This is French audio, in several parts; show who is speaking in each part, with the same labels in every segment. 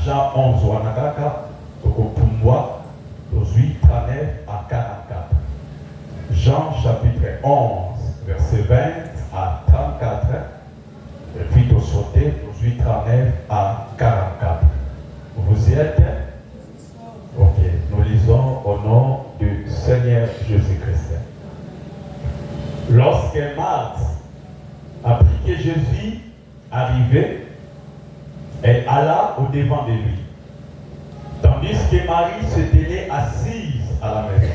Speaker 1: Jean 11, Wanakaka, Tokopumbwa, 18, 39 à 44. Jean chapitre 11, verset 20 à 34, et puis de sauter, 18, 39 à 44. Vous y êtes? Ok, nous lisons au nom du Seigneur Jésus-Christ. Lorsque Marthe apprit que Jésus arrivait, elle alla au-devant de lui, tandis que Marie se tenait assise à la maison.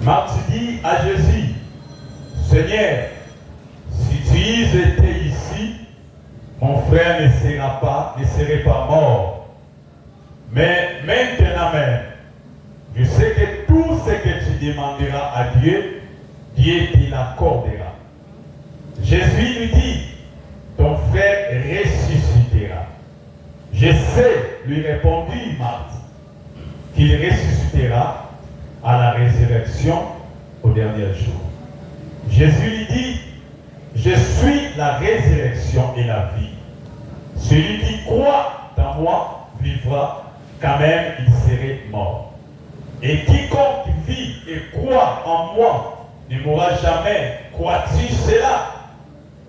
Speaker 1: Marthe dit à Jésus, Seigneur, si tu étais ici, mon frère ne serait pas mort. Mais maintenant même, je sais que tout ce que tu demanderas à Dieu, Dieu te l'accordera. Jésus lui dit, ton frère ressuscitera. Je sais, lui répondit Marthe, qu'il ressuscitera à la résurrection au dernier jour. Jésus lui dit, je suis la résurrection et la vie. Celui qui croit dans moi vivra, quand même il serait mort. Et quiconque vit et croit en moi ne mourra jamais. Crois-tu cela?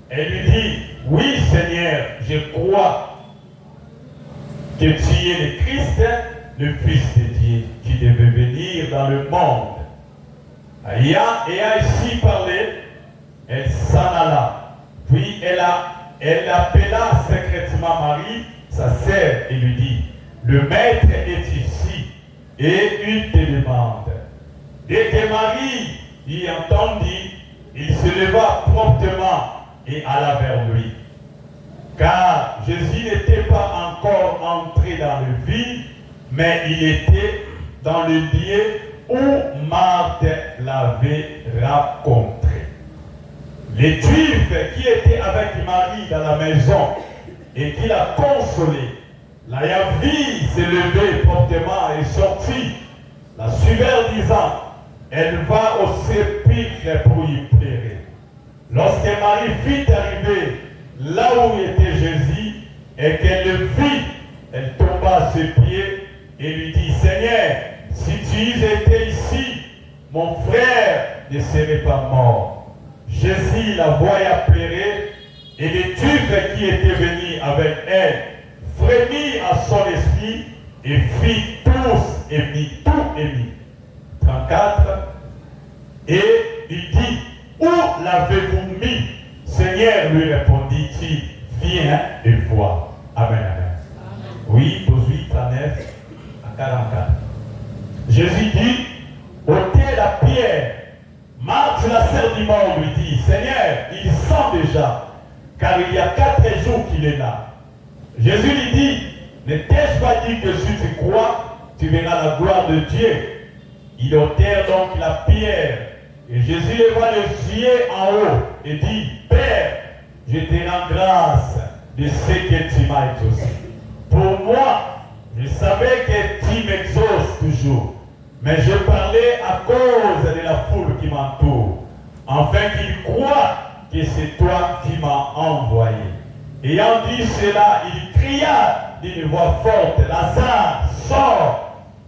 Speaker 1: Elle lui dit, oui Seigneur, je crois que tu es le Christ, le Fils de Dieu, qui devait venir dans le monde. Ayant ainsi parlé, elle s'en alla. Puis elle appela secrètement Marie, sa sœur, et lui dit, le maître est ici, et il te demande. Dès que Marie y entendit, il se leva promptement et alla vers lui. Car Jésus n'était pas encore entré dans le ville, mais il était dans le lieu où Marthe l'avait rencontré. Les Juifs qui étaient avec Marie dans la maison et qui l'a consolée, l'ayant vue se lever promptement et sortit, la suivèrent disant, elle va au sépulcre pour y pleurer. Lorsque Marie fut arrivée là où était Jésus et qu'elle le vit, elle tomba à ses pieds et lui dit, Seigneur, si tu étais ici, mon frère ne serait pas mort. Jésus la voyant pleurer et les Juifs qui étaient venus avec elle frémit à son esprit et fit tous émis. 34. Et il dit, où l'avez-vous mis? Seigneur, lui répondit-il, viens et vois. Amen, amen. Oui, 18, 39 à 44. Jésus dit, ôtez la pierre. Marthe, la sœur du mort, lui dit, Seigneur, il sent déjà, car il y a 4 jours qu'il est là. Jésus lui dit, ne t'ai-je pas dit que si tu crois, tu verras la gloire de Dieu? Ils ôtèrent donc la pierre, et Jésus leva les yeux en haut et dit, Père, je te rends grâce de ce que tu m'as exaucé. Pour moi, je savais que tu m'exauces toujours, mais je parlais à cause de la foule qui m'entoure, afin qu'ils croient que c'est toi qui m'as envoyé. Ayant dit cela, il cria d'une voix forte, Lazare, sors!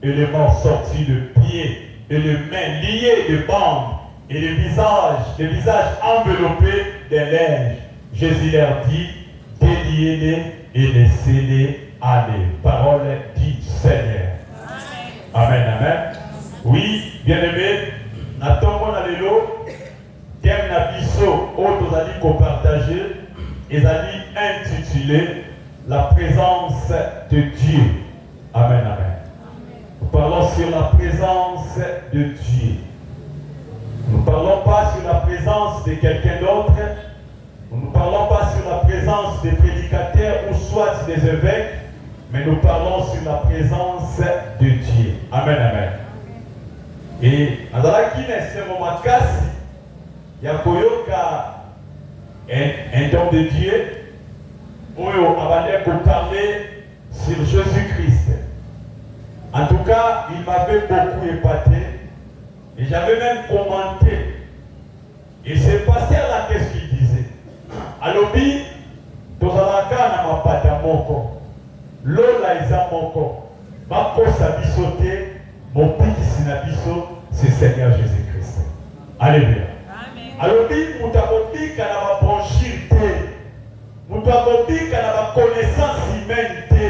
Speaker 1: Et le mort sortit de pied et les mains liées de bandes et le visage enveloppé de linge. Jésus leur dit, déliez-les et laissez-les aller. Parole du Seigneur. Amen, amen. Oui, bien-aimé, natongo na lelo, thème na biso, autres ali ko partager, et ali intitulé la présence de Dieu. Amen, amen. Nous parlons sur la présence de Dieu. Nous ne parlons pas sur la présence de quelqu'un d'autre. Nous ne parlons pas sur la présence des prédicateurs ou soit des évêques, mais nous parlons sur la présence de Dieu. Amen, amen. Et azalaki nesemo makasi ya koyoka un don de Dieu oyo abandé pour parler sur Jésus-Christ. En tout cas, il m'avait beaucoup épaté et j'avais même commenté. Et ce pasteur-là, qu'est-ce qu'il disait? Alobi, tozalaka na mapata moko. lola eza moko bakosa biso te mopikisi na biso c'est Seigneur Jésus-Christ. Alléluia. Alobi mutu akobika na babranchire te, mutu akobika na baconnaissance humaine te,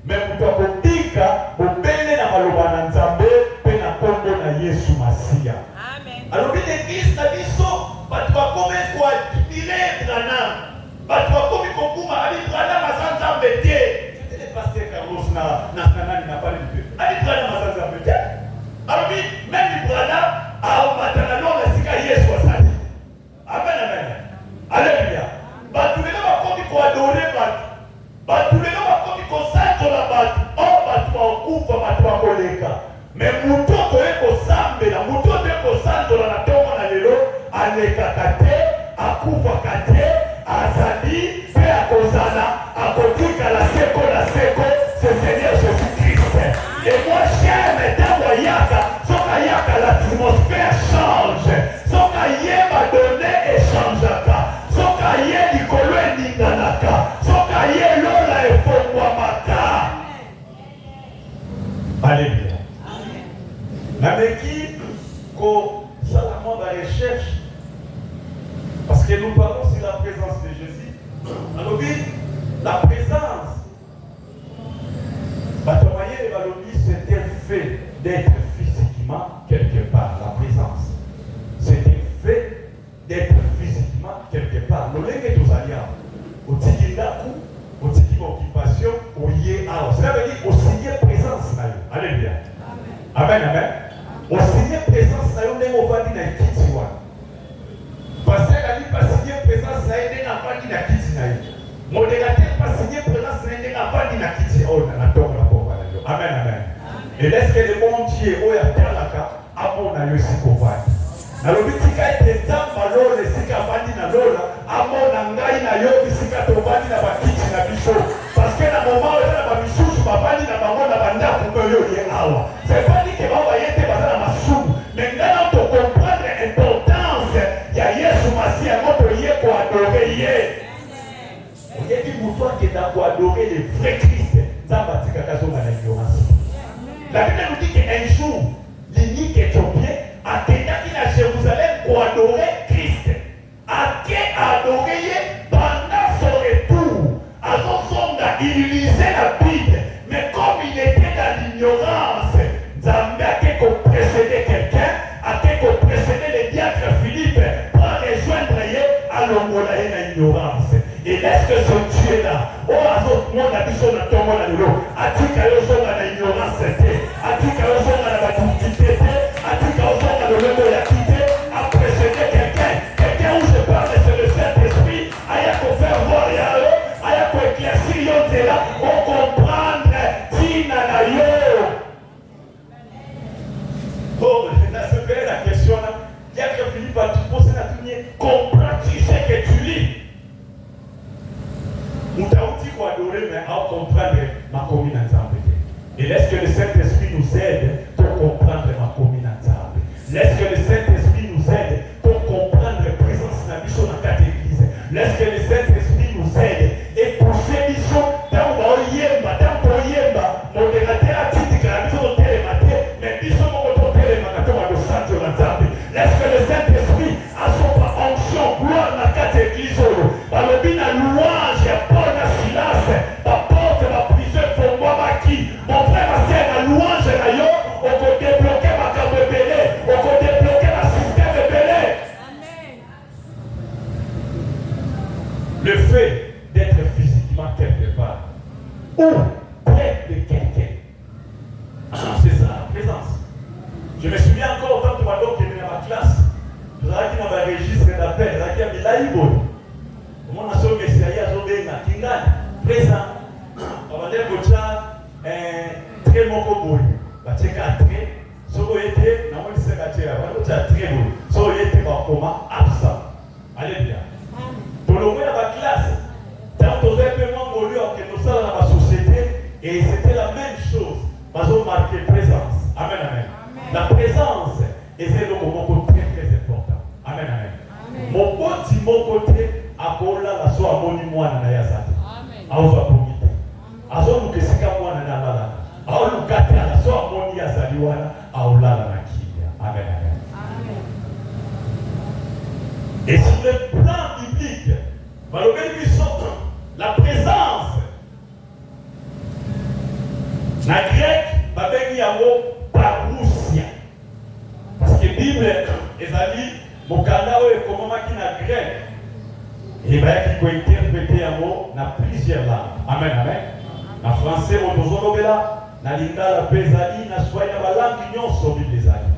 Speaker 1: mais mutu akobika bobele na maloba na Nzambe mpe na kombo na Yesu Masiya. Alobi l'église na biso bato bakome koadmire Branham, bato bakomi kokuma ali Branham aza Nzambe te. C'était le pasteur Carlos na parlé de Dieu. Ali Branham aza Nzambe te. Alobi même Branham aomata na lola sika Yesu asali. Amen, amen. Alléluia. Bato lelo bakomi koadore bato, bato lelo bakomi kosanzola bato, bato bakufa bato bakoleka. Mais mutu okoye kosambela, mutu okoye kosanzola na ntongo na lelo alekaka te, akufaka te, azali mpe akozala akotikala seko na seko, c'est Seigneur Jésus-Christ. Et moi j'aime ntango ayaka, soki ayaka l'atmosphère change, soki ayeba donne echangeaka, soki aye likolo eninganaka, soki aye lola efongwamaka. Alléluia. Nameki ko salamon la recherche parce que nous parlons sur la présence de Jésus. Alors oui, la présence Batomaye Balobi, c'est un fait d'être physiquement quelque part. La présence, c'est un fait d'être physiquement quelque part. Nous l'avons tous alliés. Au tiki d'aku, au tiki occupation, au yé à. Cela veut dire aussi présence. Alléluia. Amen, amen. Au signer présence, on va dire na kiti wa. Parce que la vie pas signer présence, ça aide na pas dire na kiti na yo. Modérateur pas signer présence, ça aide na pas dire na kiti on na tombe la pomba na yo. Amen, amen. Et laisse que le monde Dieu o ya terlaka amo na yo sikova. Na lobitika ete tamba lola sika bandi na lola amo na ngai na yo bisika to bandi na bakiti na biso. Parce que na moment où na ba bisusu ba bandi na bango na banda ko yo ye awa. C'est pas dit que ba ba yete bazana masumu. Mais ngana to comprendre l'importance ya Yesu Masiya moto ye ko adorer ye. Il dit pour toi que tu dois adorer le vrai Christ. Nzamba tika kazonga na ignorance. La Bible nous dit qu'un jour l'unique Éthiopien attendait à Jérusalem pour adorer Christ. A qui adorer pendant son retour. À son sonda, il lisait la Bible. Mais comme il était dans l'ignorance, Nzambe a qui précédé quelqu'un, a qui précédé le diacre Philippe pour rejoindre Yé à l'ongolaye dans l'ignorance. Et laisse que ce Dieu là, oh, à d'autres monde a dit son tombe dans l'eau, a dit qu'il y a dans l'ignorance, a dit qu'il y a dans la baptité, a dit qu'il y a dans le monde de la quitté, a précédé quelqu'un où je parle, c'est le Saint-Esprit, a y a qu'on faire voir à eux, a y a qu'on éclaircir yon là, on comprendre, Tina na yo. Oh, dans ce pays, la question là, il y a que Philippe a tout posé la tournée, comprends-tu ce que tu lis? Moutaouti pour adorer, mais à comprendre ma commune en Zambie. Et laisse que le Saint-Esprit nous aide pour comprendre ma commune en Zambie. Laisse que le Saint-Esprit nous aide pour comprendre la présence de la mission dans quatre églises. Laisse que le Saint-Esprit nous aide et pour ces missions, dans le yemba, modérateur a dit que la mission est télématée, mais mission est télématée dans le centre de Zambie. Laisse que le Saint-Esprit a son onction, gloire dans quatre églises. Dans le bin à louange, mon frère, ma soeur, la louange là yo, on peut débloquer ma carte de belé, on peut débloquer la système de belé. Le fait d'être physiquement quelque part ou près de quelqu'un, c'est ça la présence. Je me souviens encore quand tu m'as donc été dans ma classe, je avais dit dans ma registre d'appel, je avais dit Laïbo. Comment on a sauvé Messie à Zobéna, Kingan, présent. On va dire que très moko boy bateka très soko était na moni secrétaire ba très boy so était ba koma absent allez bien pour le moins la classe tant aux événements molu que nous sommes dans la société et c'était la même chose bazo marqué présence amen amen la présence est le moment très important amen amen mon petit mon côté akola la so amoni mwana na yazati amen aoza pomite azoluka esika mwana na lala aoluka te ala so amoni azali wana aolala na kimia. Amen, amen. Et sur le plan biblique, la présence na grec babengi yango parousia, parce que Bible ezali mokanda oyo ekomamaki na grec et bayaki kointerpréter yango na plusieurs langues. Amen, amen. Na français motozolobela na lingala mpe ezali na swahili na balangue nyonso Bible ezali,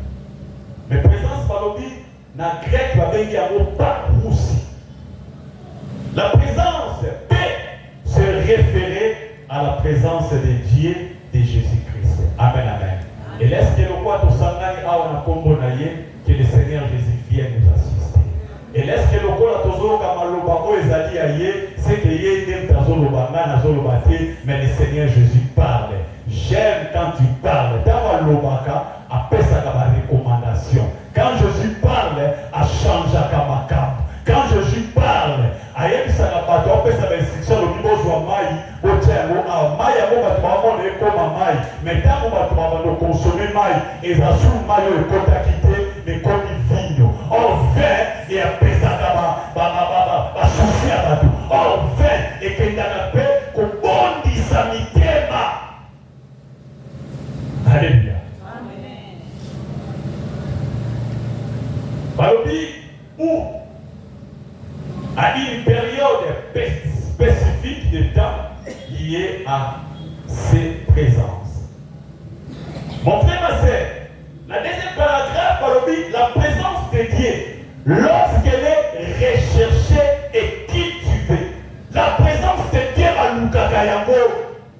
Speaker 1: mais présence balobi na grec babengi yango parousia. La présence peut se référer à la présence de Dieu, de Jésus-Christ. Amen, amen. Et laisse que le roi de Sangani a un combo naïe, que le Seigneur Jésus vienne nous assister. Et laisse que le roi de Tozoro Kamaloba o ezali aïe, c'est que yé n'aime Tazoloba, Nazoloba, mais le Seigneur Jésus parle. J'aime quand tu parles. Tamalobaka a pesa ma recommandation. Quand Jésus parle, a changé ma cap. Quand Jésus parle, aïe ça n'a pas de pesa d'instruction au niveau de Maï, au Tchémo, à Maï, à mon bâtiment, on est comme à Maï. Mais quand mon bâtiment va nous consommer Maï, et ça sous Maï, et qu'on t'a quitté, mais qu'on y vigne. On fait, et à pesa ba souci à tout. On fait, et qu'il y a la paix, qu'on bondi sa mitema. Alléluia. Amen. Balobi, où à une période spécifique de temps liée à ses présences. Mon frère, ma soeur, la deuxième paragraphe, Balobi, la présence de Dieu, lorsqu'elle est recherchée et cultivée. La présence de Dieu à Lukakayango.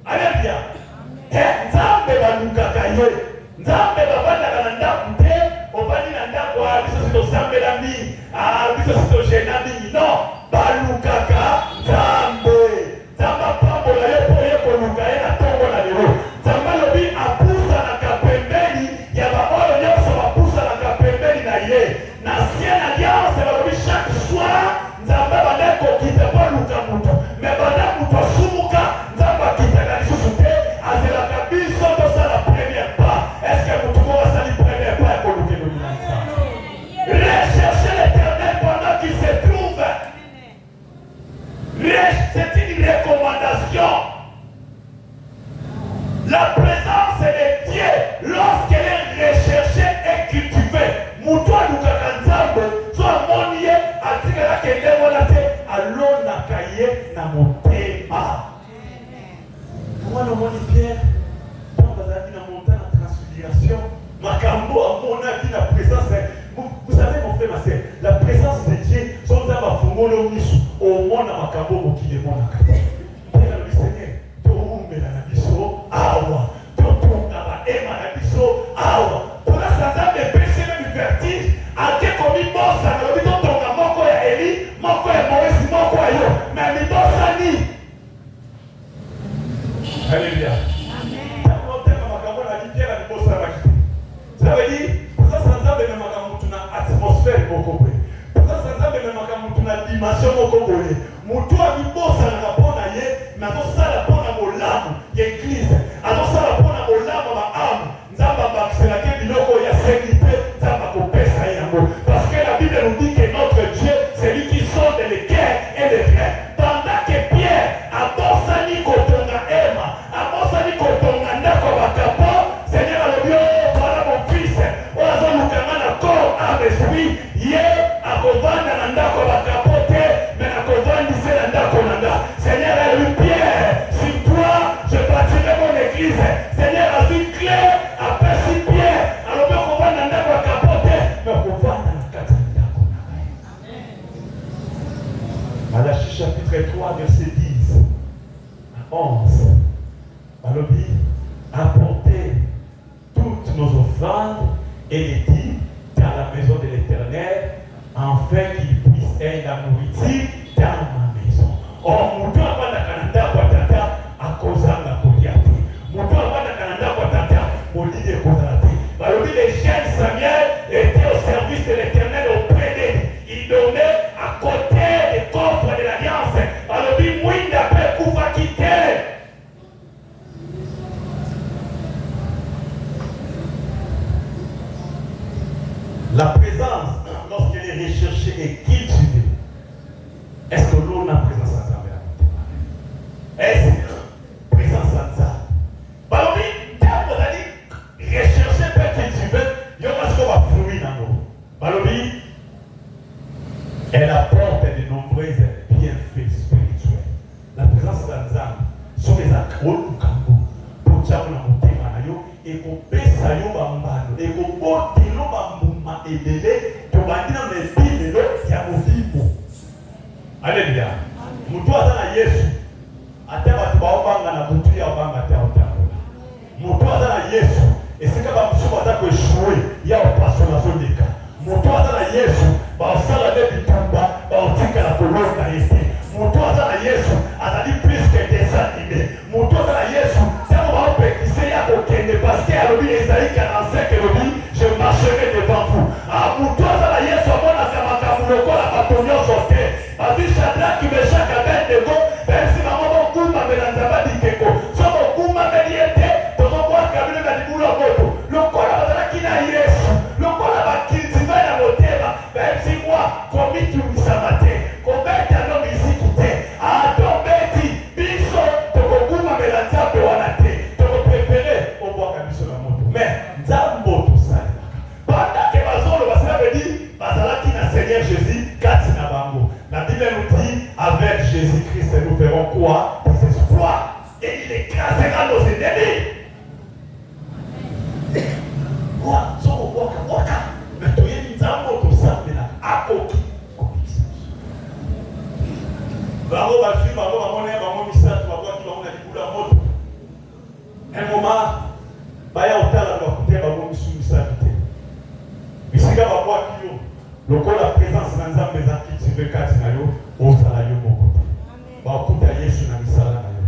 Speaker 1: Alléluia. Nzambe balukaka ye nzambe babandaka na ndako te obandi na ndako biso sitosambela mingi biso sitogena mingi non balukaka nzambe nzambe apambola ye mpo ye koluka ye na ntongo na lelo nzambe alobi apusanaka pembeni ya baoyo nyonso bapusanaka pembeni na ye na ancienne alliance balobi chaque soir nzambe bandaki kokita mpo aluka moto me banda moto asumuka nzambe akitaka lisusu te azelaka biso tosala première pas. Est-ce que vous pouvez faire la première pas pour nous donner l'ensemble? Recherchez l'Éternel pendant qu'il se trouve. C'est une recommandation. La présence de Dieu, lorsqu'elle est recherchée et cultivée, Moutoua Lukakanzambe, soit monier, a dit que la kende monate, allons na kaye na motema. Moi, le moni Pierre, quand vous avez dans montagne en transfiguration, Makambo a mon avis la présence. Vous savez, mon frère, ma soeur, la présence de Dieu, son âme a fondé au Misu, au monde à Makambo, qui est mon académie. Père le Seigneur, tout le monde a biso, awa, tout le monde a biso, awa. Pour la santé de péché, même vertige, à quel commis bossa, le bidon tonga, moko ya Eli, moko ya Moïse, moko ya Yo, mais mi bossa ni. Alléluia. Ça veut dire, pour ça, ça veut dire que tu as atmosphère beaucoup plus. Pour ça, ça veut dire que tu as dimension beaucoup plus. Moutou a mis bon ça n'a pas naïe, mais avant ça la bonne à mon lame, il y a église. Avant ça la bonne à mon lame, ma âme. Nzamba c'est la quête du loco, il y a sécurité, Nzamba kopé ça y est. Parce que la Bible nous dit que notre Dieu, c'est lui qui sonde les cœurs et les reins. Pendant que Pierre a bossani kotonga Emma, a bossani kotonga ndako bakapo, Seigneur le Dieu, voilà mon fils. Oazo lukamana corps, âme, esprit, yé akovanda na ndako bakapo te, mais akovandi se na ndako nanda. Seigneur a eu Pierre, sur toi je bâtirai mon église. Seigneur a vu clair, a perçu Pierre, alors que akovanda na ndako bakapo te, mais akovanda na kati na ndako nanda. Malachie chapitre 3 verset 10 à 11. Balobi, apportez toutes nos offrandes et les dîmes dans la maison de l'Éternel, afin qu'il puisse être la nourriture dans ma maison. Oh, mon Dieu, avant la Canada, Patata, à cause de la Kodiate. Mon Dieu, avant la Canada, Patata, mon lit de Kodate. Balobi, les jeunes Samuel étaient au service de l'Éternel auprès d'eux. Ils donnaient à côté des coffres de l'Alliance. Balobi, Mouinda, Pekoufa, quitter. ebele tobandi na mebilelo ya movibu. Alléluia. Mutu aza na Yesu ata bato baobanga na butu ya obanga te otambola. Mutu aza na Yesu esika bamosusu baza koeshue ya opaso nazoleka. Mutu aza na Yesu baosala nde bitumba baotikala kolonga ye te. Mutu aza na Yesu azali plus que desanime. Mutu aza na Yesu ntango baopekise ya kokende paske alobi Esaïe 45 elobi je marcherai devant vous. Mutu aza na Yesu amonaka makambo lokola bato nyonso te. Babi Shadraki, Meshaki, Abednego besi bango bokumbamela Nzambe dikeko. So bokumbameli ete tozobwaka bino na libulu ya moto lokola bazalaki na Yesu lokola bakiltiva na motema besi mwa komitumisama te kobeta no misiki te atobeti biso tokokumbamela Nzambe wana te tokoprefere obwaka biso na moto me Nzambe tosalelaka pendant ke bazolo basabedi bazalaki na Seigneur Jésus kati na bango. La Bible nous dit, avec Jésus-Christ, nous ferons quoi? Des espoirs. Et il écrasera nos ennemis. Quoi? So, waka. Mais tu es une âme au sang de la akoki. Bango basu, bango bamone, bango misatu, bango ki bango na libula moto. Un moment, baya otala bakute bango misu misatu te. Bisika bango akiyo. Lokola présence na Nzambe za cultiver kati na yo ozala yo moko te. Bakuta Yesu na misala na yo.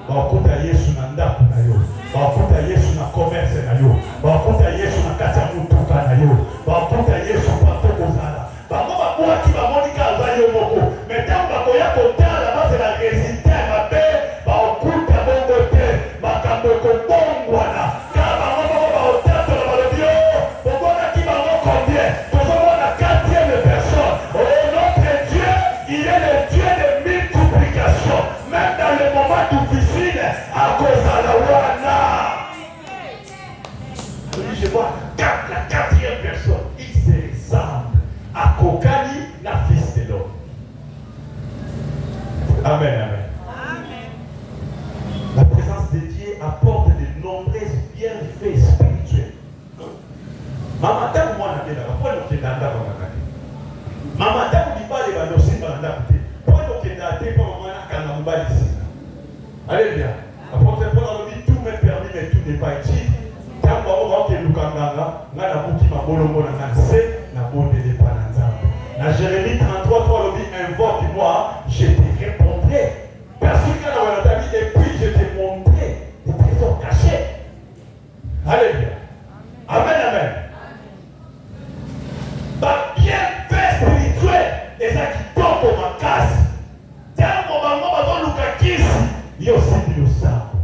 Speaker 1: Bakuta Yesu na ndako na yo. Bakuta Yesu na commerce na yo. Bakuta Yesu na kati ya mutuka na yo. Bakuta Yesu pato kozala. Bango bakuaki bamonika aza yo moko. Metango bakoya kotala base na résultat mabe bakuta bongo te. Makambo ekobongwana. Kama bango baotata na balobio. Bongona ki bango combien? Il est le Dieu de multiplication. Même dans les moments difficiles, à cause de la wana. Oui, je vois la quatrième personne. Il se ressemble à Kokani, la fils de l'homme. Amen. La présence de Dieu apporte de nombreux bienfaits spirituels. Maman, t'as moi la pourquoi nous sommes dans Maman, t'as dit pas les balosis dans la côté. Pourquoi tu es là, tu es pas maman quand on va ici. Alléluia. Apôtre Paul a dit tout m'est permis, mais tout n'est pas utile. Tant que tu es Lukanganga, on a la boutique ma bolongo na nse, na bonde de pananzambe. Na Jérémie 33, 3 a dit invoque-moi, je te répondrai. Personne qui a ta vie et puis je te montrerai des trésors cachés. Alléluia. Amen. Bienfait spirituel eza kitoko makasi ntango bango bazoluka kisi yo simbi losambo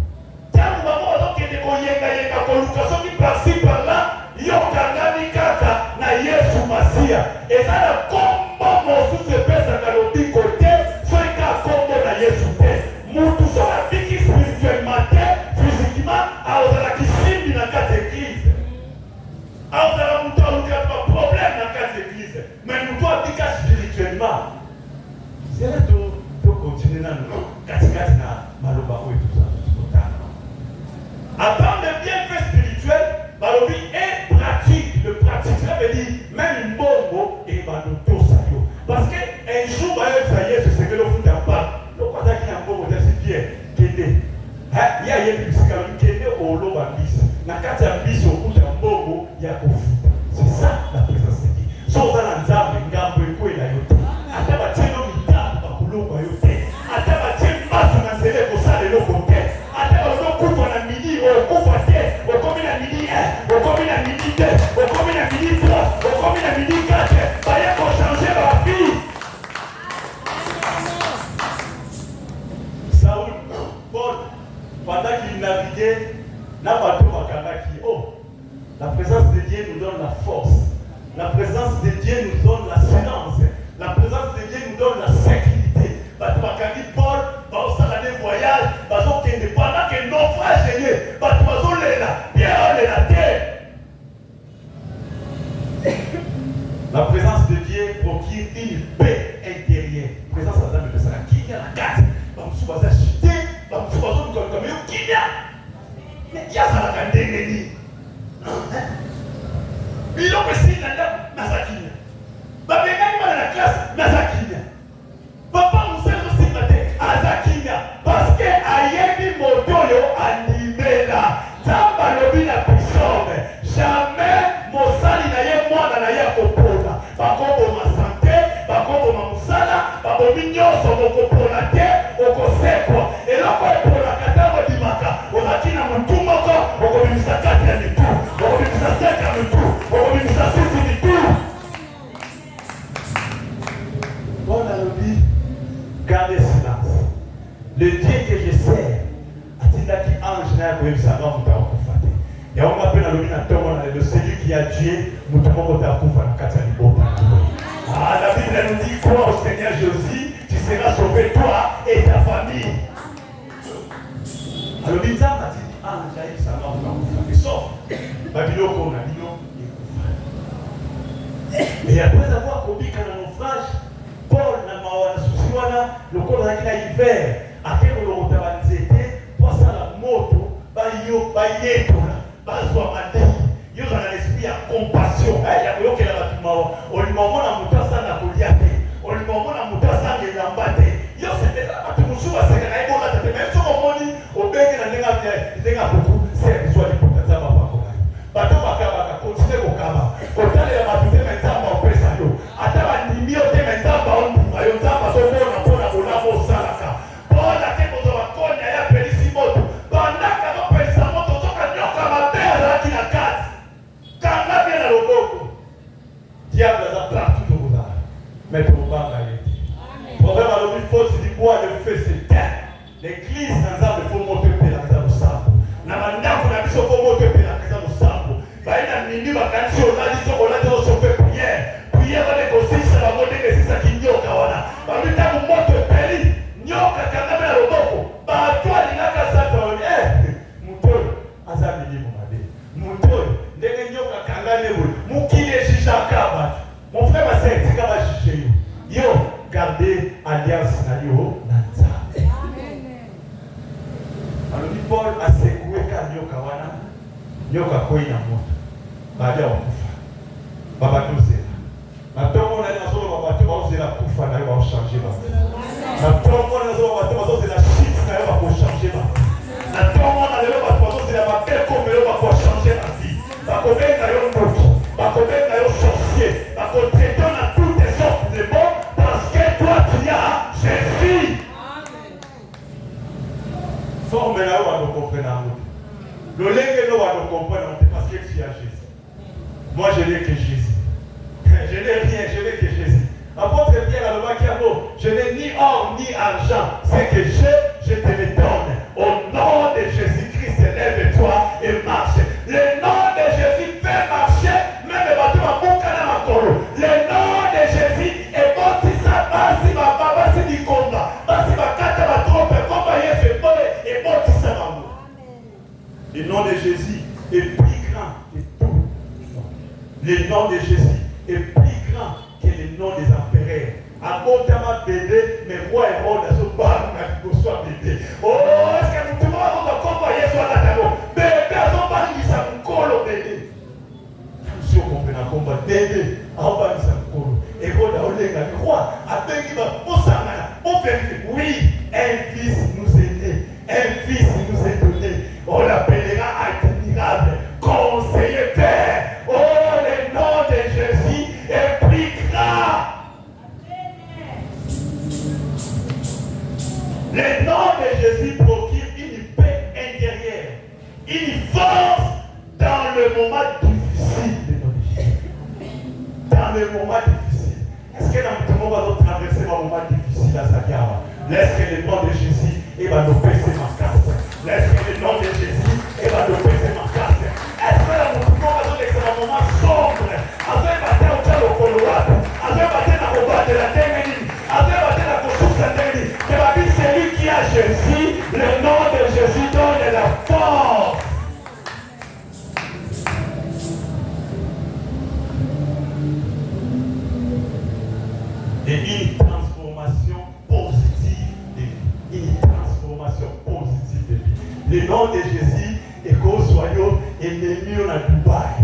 Speaker 1: ntango bango bazokende koyengayenga koluka soki parci parla yo kangami kaka na Yesu Masiya eza na kombo mosusu epesaka lobiko te soki kaka kombo na Yesu te mutu soki abiki spirituellement te physiquement aozalaki simbi na kati eglise aozala mutu alukaka problème na kati eglise mais mutu abika spirituellement c'est là to continuer nano katikati na maloba oyo tozala à part le bienfait spirituel balobi et pratique le pratique ça veut dire même mbongo et banotosa yo parce que un jour bayosa Yesu seke lofuta pa lokozaki na mbongo tasi bien kende ya yebi bisika kende oloba mbisi na kati ya mbisi okuta mbongo ya kofuta c'est ça la présence de Dieu so za na nzambe ngambo ekwela yo te ata batieno mitambo bakulongwa yo te ata batie maso na nzela ekosala eloko te ata bazokufa na midi okufa te okomi na midi 1 okomi na midi 2 okomi na midi 3 okomi na midi 4 baye kochange bafille Saoul Paul pendant qu'il naviguait na bateau bakangaki la présence de Dieu nous donne la force. La présence de Dieu nous donne l'assurance. La présence de Dieu nous donne la sécurité. Bakangaki Paul, baosala des voyages, bazokende pendant que naufrage est bato bazolela, bien olela te. La présence de Dieu procure une paix intérieure. La présence de Dieu c'est la kinya la carte. Bamusu bazachité, bamusu bazoluka comme yo kinya. Mais il y a ça la kandengeni. Biloko si nanda Le Dieu que je sers, atindaki ange na ko yebisanga mutako kufate. Ya on appelle à l'omina tomo na le celui qui a tué mutako mutako kufa na kati ya libota. Ah, la Bible nous dit quoi au Seigneur Jésus, tu seras sauvé toi et ta famille. Alors bizarre m'a dit ange na yebisanga mutako kufate. Sauf babiloko na bino ekufa. Et après avoir commis un naufrage, Paul na mawana susiwana lokola na hiver akekolokota banzete posala moto bayetola bazwa madei yozala na esprit ya compassion ya koyokela bato mawa olima omona moto asanga kolia te olima omona moto asanga elamba te yo sepeza bato mosusu basekaka ebonata te mai soko omoni obenge na ndenge apuku serviswa liputa nzambe apakola yo bato bakabaka kontine kokaba kotalela bato te me nzambe opesa yo ata bandimi yo te me nzambe ondima yo nzambe azomona mpona bolamo osalaka mpona te kozwa bakonya ya pelisi moto bandaka bapelisa moto zoka nyoka mabe azalaki na kati kanga bie na loboko diable aza partout tokozala mais tobanga ye te proverbe alobi faute du bois de feu s'éteint l'église na nzambe fo moto epelaka eza losambo na bandako na biso fo moto epelaka eza losambo baye na mini bakanisi oladi soko oladi osofe priere wana ekosisa bango ndenge esisaki nyoka wana babi ntango moto epeli nyoka kangami na loboko bato alingaka sata oni moto oyo aza milimo mabe moto oyo ndenge nyoka kangami boye mokili ejijaka bato mon frère basa etika bajije yo garde alliance na yo na nzambe alobi Paul asekuweka nyoka wana nyoka kwei na moto badia wakufa babatozela natongo na nazoloba bato baozela kufa na yo baochange bato natongo na nazoloba bato bazozela shit na yo bakochange bato natongo na lelo bato bazozela babekomelo bakochange na vie bakobenga yo moki bakobenga yo sorcier bakotraite na toutes les sortes de mots parce que toi tu as Jésus. Forme na yo bakokomprena yango lolenge no bakokomprena te parce que tu as Jésus. Moi je n'ai que Jésus. Je n'ai rien, je n'ai que Jésus. Apôtre Pierre a le mot, je n'ai ni or ni argent. C'est que je te le donne. Au nom de Jésus-Christ, lève-toi et marche. Le nom de Jésus fait marcher, même les bateaux à Moukana Makoro. Le nom de Jésus est bâtissant, basi baba, basi du combat, basi bakata ba trompe, combat yefe pole et bâtissant l'amour. Le nom de Jésus est plus grand que tout. Le nom de Jésus est plus grand que le nom des empereurs. À Montama bébé, mais roi et roi dans ce bar, on a soit bébé. Oh, est-ce que tout le monde va accompagner soit la table? Bébé, à son bar, il s'est collé bébé. Si on comprend un combat, bébé, à son bar, il s'est collé. Et roi dans le roi, à peine qu'il va, on vérifie. Oui, un fils nous est né, un fils nous est donné. On l'appellera admirable, conseiller père. Oh, le nom de Jésus est plus grand. Le nom de Jésus procure une paix intérieure, une force dans le moment difficile de notre vie. Dans le moment difficile. Est-ce que dans le moment va traverser un moment difficile à Sakara? Laisse que le nom de Jésus va nous baisser ma casse. Laisse que le nom de Jésus va nous baisser ma casse. Est-ce que dans le moment va nous un moment sombre? Avec ma terre au Colorado, avec ma terre au bas de la terre, avec ma terre à Kosouk Sandeli, que ma vie c'est lui qui a Jésus, le nom de Jésus donne la force. Et une transformation positive de vie. Une transformation positive de vie. Le nom de Jésus est qu'au soyons ennemi à Dubaï.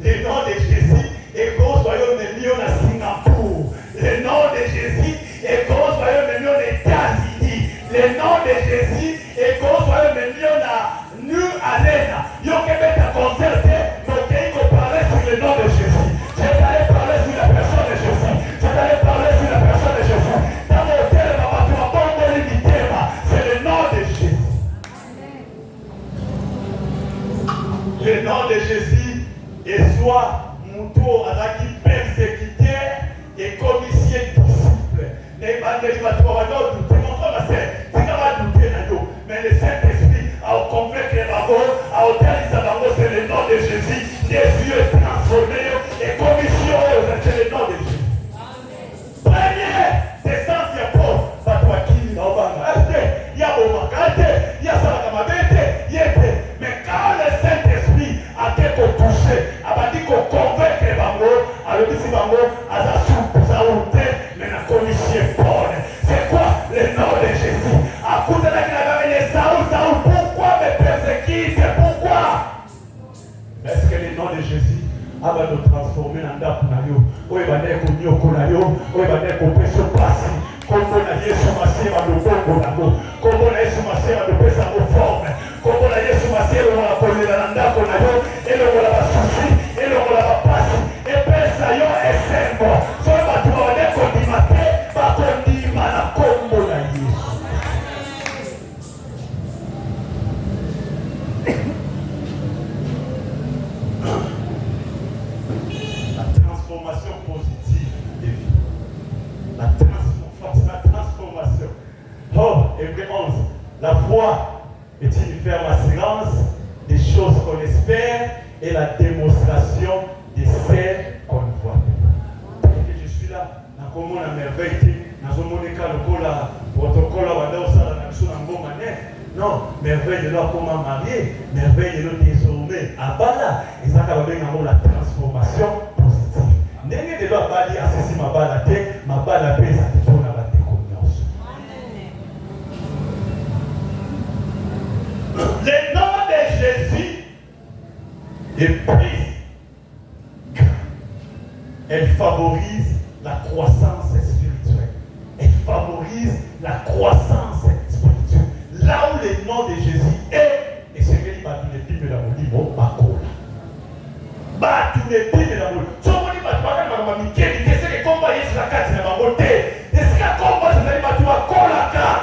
Speaker 1: Le nom de Jésus est qu'au soyons ennemi à Singapour. Le nom de Jésus est qu'au soyons ennemi aux États-Unis. Le nom de Jésus est qu'au soyons ennemi à New Alena. Yo que met à concerter, donc il faut parler sur le nom de Jésus. Je t'allais parler sur la personne de Jésus. Je t'allais parler sur la personne de Jésus. Dans mon terre, c'est le nom de Jésus. Le nom de Jésus et soit Mouto Azaki persécuteur et commissaire disciple. Les bandits va trouver d'autres, c'est mon frère, c'est Hébreu 11. La foi est une ferme assurance des choses qu'on espère et la démonstration de celles qu'on ne voit pas. Et je suis là, dans comment la merveille, dans un monde qui a le protocole, non, merveille de leur comment marier, merveille de leur désormais à bala, et ça va bien la transformation positive. N'est-ce de leur bali à ceci ma bala tête, ma bala paix, ça te tourne à la déconnaissance. Le nom de Jésus est pris. Elle favorise la croissance spirituelle. Elle favorise la croissance spirituelle. Là où le nom de Jésus est, et c'est que bah tous les films de la Bible, bah cola. Bah tous les films de la Bible. Si on dit bah tu vas faire ma miquette, qu'est-ce que combat est sur la carte de ma beauté? Est-ce que combat c'est d'aller bah tu vas cola car?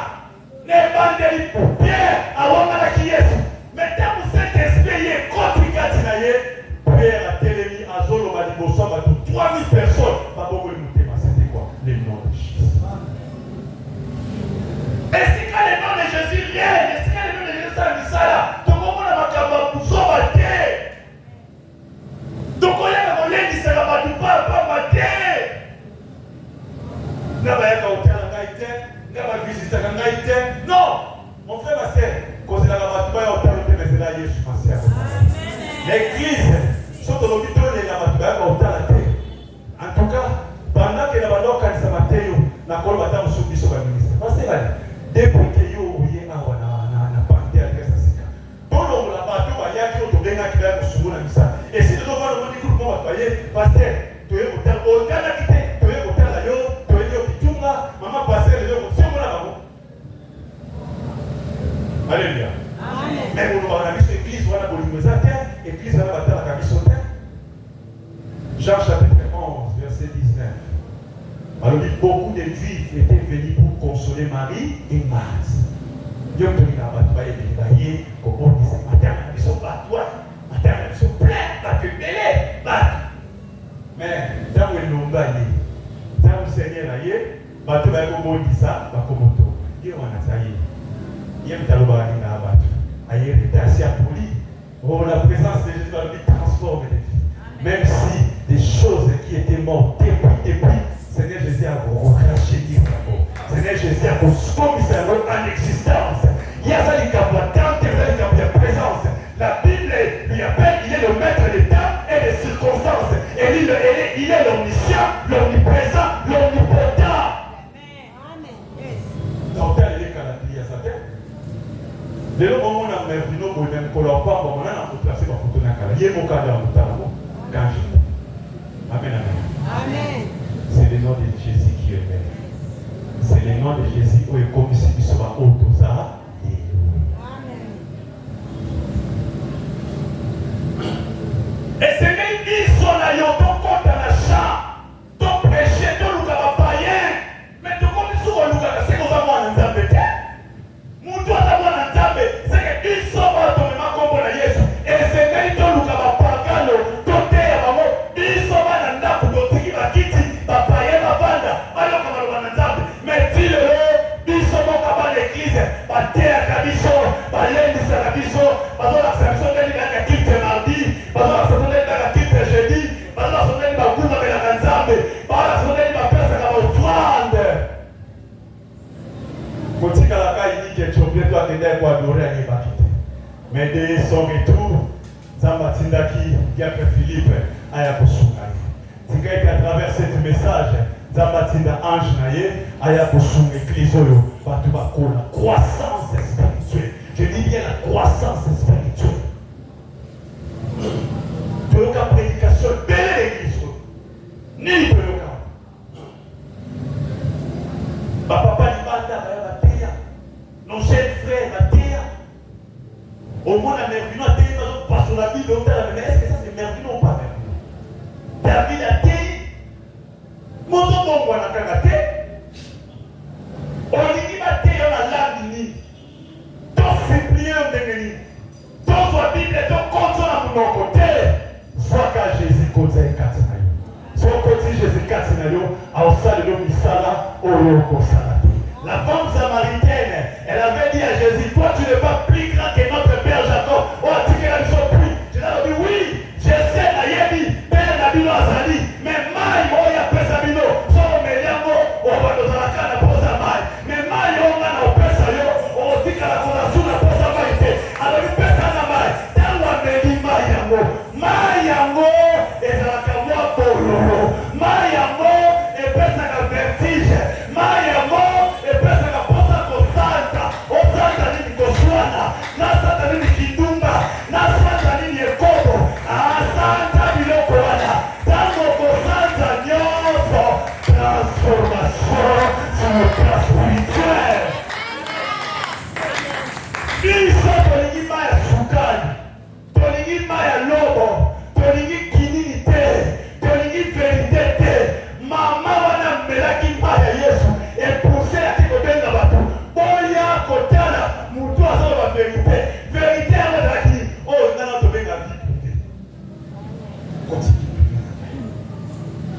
Speaker 1: Les bandits bien avant la qui est. Mettez vous cet esprit contre carte naie. Père a télémi à Zolo bah du bosso bah 3000 personnes. Bah beaucoup de monter, c'était quoi? Les noms de Jésus. Est-ce que le nom de Jésus règne? Est-ce que le nom de Jésus est là? Donc on a ma camba pour sauver. Donc on a ma lèvre qui sera battue pas mater. N'a pas eu qu'à hôtel en Haïti, n'a pas visité en Haïti. Non, mon frère, ma sœur, quand c'est la battue pas hôtel, mais c'est là Jésus ma sœur. L'église, surtout l'hôpital, il y a la battue pas hôtel à terre. En tout cas, pendant que la battue quand ça mater, n'a pas le bâtiment sous biso ba ministre. Parce que depuis que yo ouye awa na parti adresse sika tolo la bato ba yaki o tobenga kila kusumu na misa et si to va le groupe mo ba ye pasteur to ye hotel o kana kite to ye hotel la yo to ye kitunga mama pasteur le yo simo na babo. Alléluia. Amen. Mais on va na église wana bolimeza te église wana batala ka biso te. Jean chapitre 11 verset 19. Alors beaucoup de Juifs étaient venus pour consoler Marie et Marthe. Dieu te dit là-bas, tu vas y aller, comme on disait, matin, ils sont pas toi, matin, ils sont pleins, pas que belé, pas. Mais, dans le nom de dans le Seigneur, tu vas comme on dit ça, pas comme on dit. Dieu on a ça y est. Il y a un talon là-bas. Ailleurs, il était assez appoli. Oh, la présence de Jésus va lui transformer les vies. Même si des choses qui étaient mortes depuis, Seigneur Jésus a racheté d'abord. Seigneur Jésus a commis en existence. Il y a ça, il y a présence. La Bible lui appelle, il est le maître des temps et des circonstances. Et il est l'omniscient, l'omniprésent, l'omnipotent. Amen. Donc, il est caractérisé à sa tête. Dès le moment où on a mis nos mots, même qu'on leur parle, on a placé ma photo dans la cala. Il y a mon cas dans le talon. Quand je. Amen, amen. Amen. C'est le nom de Jésus qui est même. C'est le nom de Jésus où il est comme si il sera autosa. Amen. Et c'est même ils sont là, ils ont compte dans la chambre. Ton péché, ton loup va païen. Mais ton compte sur le loup, c'est qu'on va voir un zambé. Mon doigt va voir un zambé. C'est qu'ils sont là, ton même comme la Yesu. Et c'est même ton loup va païen. Ton terre va voir. Ils sont là, dans la pour ton tigre va quitter. Papaye mabanda, alors qu'on va le voir. Mais dis-le, biso mon cabane l'église, pas terre cabiso, pas lundi c'est cabiso, pas dans la section de la quitte mardi, pas dans la section de la quitte jeudi, pas dans la section de la gouma de la canzambe, pas dans la section de la personne à offrande. Quand la caille dit que tu oublies toi que tu dois adorer à l'ébakité. Mais dès son retour, Zambatindaki, Diacre Philippe, Aya Kosungaï. Si tu as traversé ce message, Zambatinda Ange Naye, Aya Kosunga, Église Oyo, Batubako, la croissance spirituelle. Je dis bien la croissance spirituelle. De la prédication, belle l'église. Ni de l'oka. Papa ni bata, Batea. Nos chers frères, Batea. Au moins, la merveille, pas sur la Bible, mais est-ce que ça c'est merveille ou pas merveille? David a dit, mon nom a kagate, on dit bate on a l'âme ton suppliant de Néni, ton soit Bible, ton compte à mon côté, soit qu'à Jésus côté Katinayo, soit côté Jésus Katinayo, à au sein de l'homme Misala, au Yoko Salati. La femme samaritaine, elle avait dit à Jésus, toi tu n'es pas plus grand que notre père Jacob. Oh, tu dis qu'ils sont plus. Je leur ai dit, oui, je sais, Nayebi, père Nabino Azali, mais Maï, oh, il y a Pesabino, son Meliamo, oh, va nous en la posa Maï. Mais Maï, oh, on a au Pesayo, oh, dit qu'à la fondation, la posa Maï. Alors, il pèse à la Maï. Dans la Meli Maïango, Maïango, et dans la Kamwa Polo, Maïango, et pèse à la vertige, Maïango, et pèse à la posa Kosanta, Osanta Nini Koswana, Nasanta Nini Kidumba, Nasanta Nini Ekobo, Asanta Bilokoana, Tango Kosanta Nyoso, transformation sur le plan spirituel. Biso tolingi maya sukani, tolingi maya lobo, tolingi kinini te, tolingi verite te. Mama wana melaki maya Yesu, epousse ati kobenga batu. Boya kotala, mutu asala ba verite. Verite yango ezalaki, oh nana tobenga vie privée. Continue.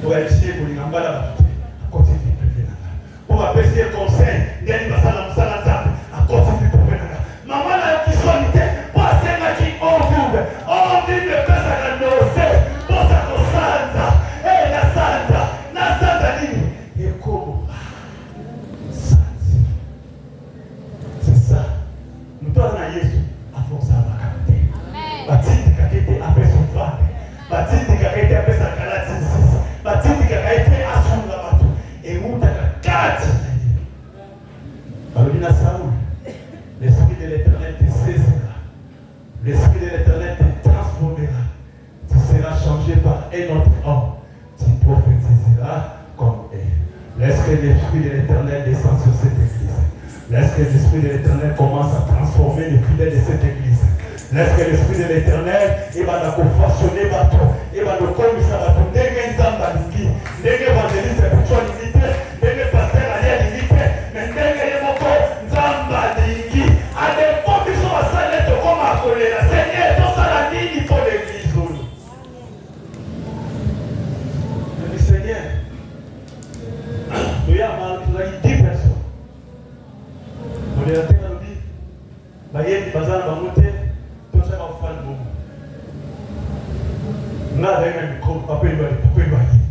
Speaker 1: Toyesie kolinga mbala batu te, akoti vie privée nanga. Po bapesi ye conseil, ndeni basala mosala nzambe, akoti vie privée nanga. Maman n'a qui solité, pas celle qui on vive le pesa la nose, pour sa santa, et la santa nini, et comme c'est ça. Nous sommes à Jésus, à force à la capter. Batindi kakete après son frère, batindi kakete après sa calatis, batindi kakete à son labato, et où t'as quatre. Alors il a Saoul. L'Esprit de l'Éternel te saisira. L'Esprit de l'Éternel te transformera. Tu seras changé par un autre homme. Tu prophétiseras comme elle. Laisse que l'Esprit de l'Éternel descend sur cette église. Laisse que l'Esprit de l'Éternel commence à transformer les fidèles de cette église. Laisse que l'Esprit de l'Éternel va nous façonner bateau. Il va nous commisser à bateau. Ndenge nzamba lingi. Ndenge évangéliste pour limité. Ndenge pasteur allié limité. Mais ndenge yemoko nzamba lingi. À des fois qui sont à ça, les deux comme à coller. Seigneur, tout ça la ligne pour l'église. Mais Seigneur, il y a mal, il y a 10 personnes. On est à terre, on dit, il y a des bazars à monter, tout ça va faire le bon. On a un micro, papa, il va aller, papa, il va aller.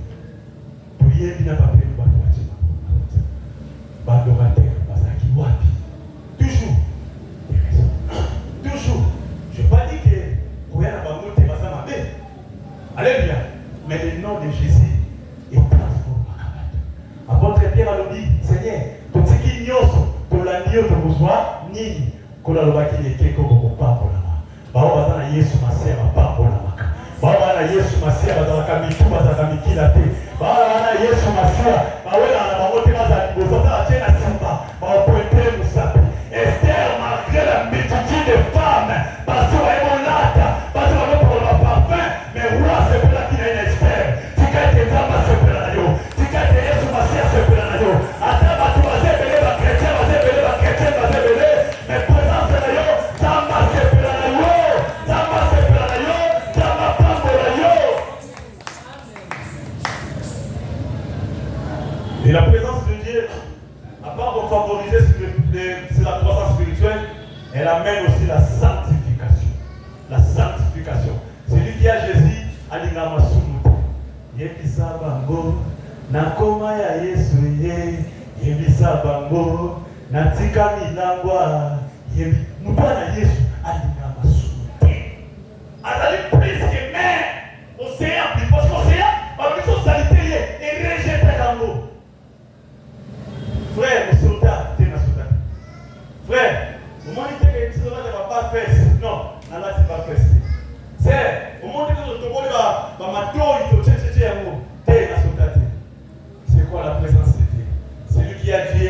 Speaker 1: Pour y aller, il n'a pas pu le battre. Badorateur, bazar qui wapi. Toujours. Toujours. Je n'ai pas dit que Koyana Bamote va s'en aller. Alléluia. Mais le nom de Jésus est transformé. Apôtre Pierre a dit, Seigneur, tout ce qui nyoso, tout l'andio, tout besoin, ni, qu'on a le baki de quelque chose pas pour la main. Bao bazana Yesu Masia va pas pour la main. Bao bazana Yesu Masia va dans la camitou, va dans la camikila te. Bao bazana Yesu Masia, bao wela na bamote va dans la bozota, tiens na simba, bao pointer musapi. Esther, malgré la multitude de femmes, parce qu'on est mon lata, parce qu'on est pour le parfum, mais roi, c'est pour la qui est une Esther. Si quelqu'un est dans ma separadio, si quelqu'un est sur ma separadio, attends, tu vas zébeler, va chrétien, va zébeler, va chrétien, va zébeler, mais présence de l'ayo, dans ma separadio, dans ma separadio, dans ma pamboradio. Et la présence de Dieu, à part de favoriser sur la croissance spirituelle, elle amène aussi la sanctification. La sanctification. Celui qui a Jésus, a dit Namasumuto. Yebisa bango, nakoma ya Yesu ye, yebisa bango, natika milangwa, mutwana Yesu, a dit Namasumuto. Azali plus que mais, océan, parce qu'océan, par une socialité, et rejette l'amour. Frère, au soldat, tu es un soldat. Frère, au moment où tu ne vas pas faire, non, tu ne vas pas faire. C'est, au moment où tu vas c'est quoi la présence de Dieu? C'est lui qui a dit,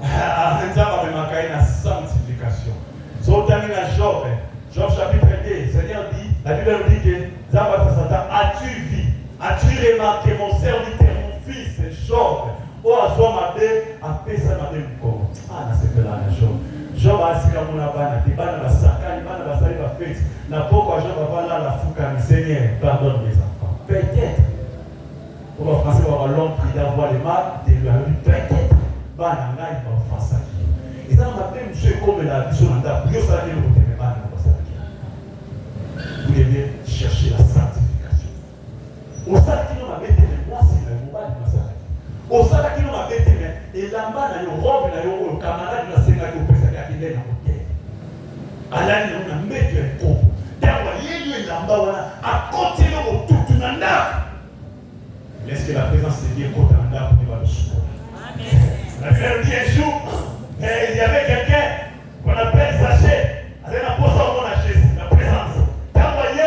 Speaker 1: la sanctification. Si on termine à Job, Job chapitre 2, Seigneur dit, la Bible nous dit que as-tu vu, as-tu remarqué mon serviteur, mon fils, Job? Oh, Job m'a appelé ça m'a dit comment? Ah, c'est que là, Job. Job a dit comme on a banni, tu banni la sacane, banni la sali la fête. N'a pourquoi Job va là la fouca, Seigneur, pardonne mes enfants. Peut-être. Pour le français, on va l'homme qui doit voir les mal, de lui peut-être. Banana, il va faire ça. Et ça m'a fait monsieur comme la vision en date. Vous devez chercher la sanctification. Au sein qui nous a mis moi, c'est le moment de ma salle. Au sein qui nous a mis et là-bas, il y a une robe, il y a un camarade de la Sénat qui est présenté à l'île en côté. À la ligne, on a mis un coup. D'ailleurs, il y a eu là-bas, à côté de tout le monde. Laisse que la présence de Dieu côté en date pour nous soutenir. La Bible dit un jour, il y avait quelqu'un qu'on appelle Zachée. Avec la pose en la chaise, la présence. T'as envoyé,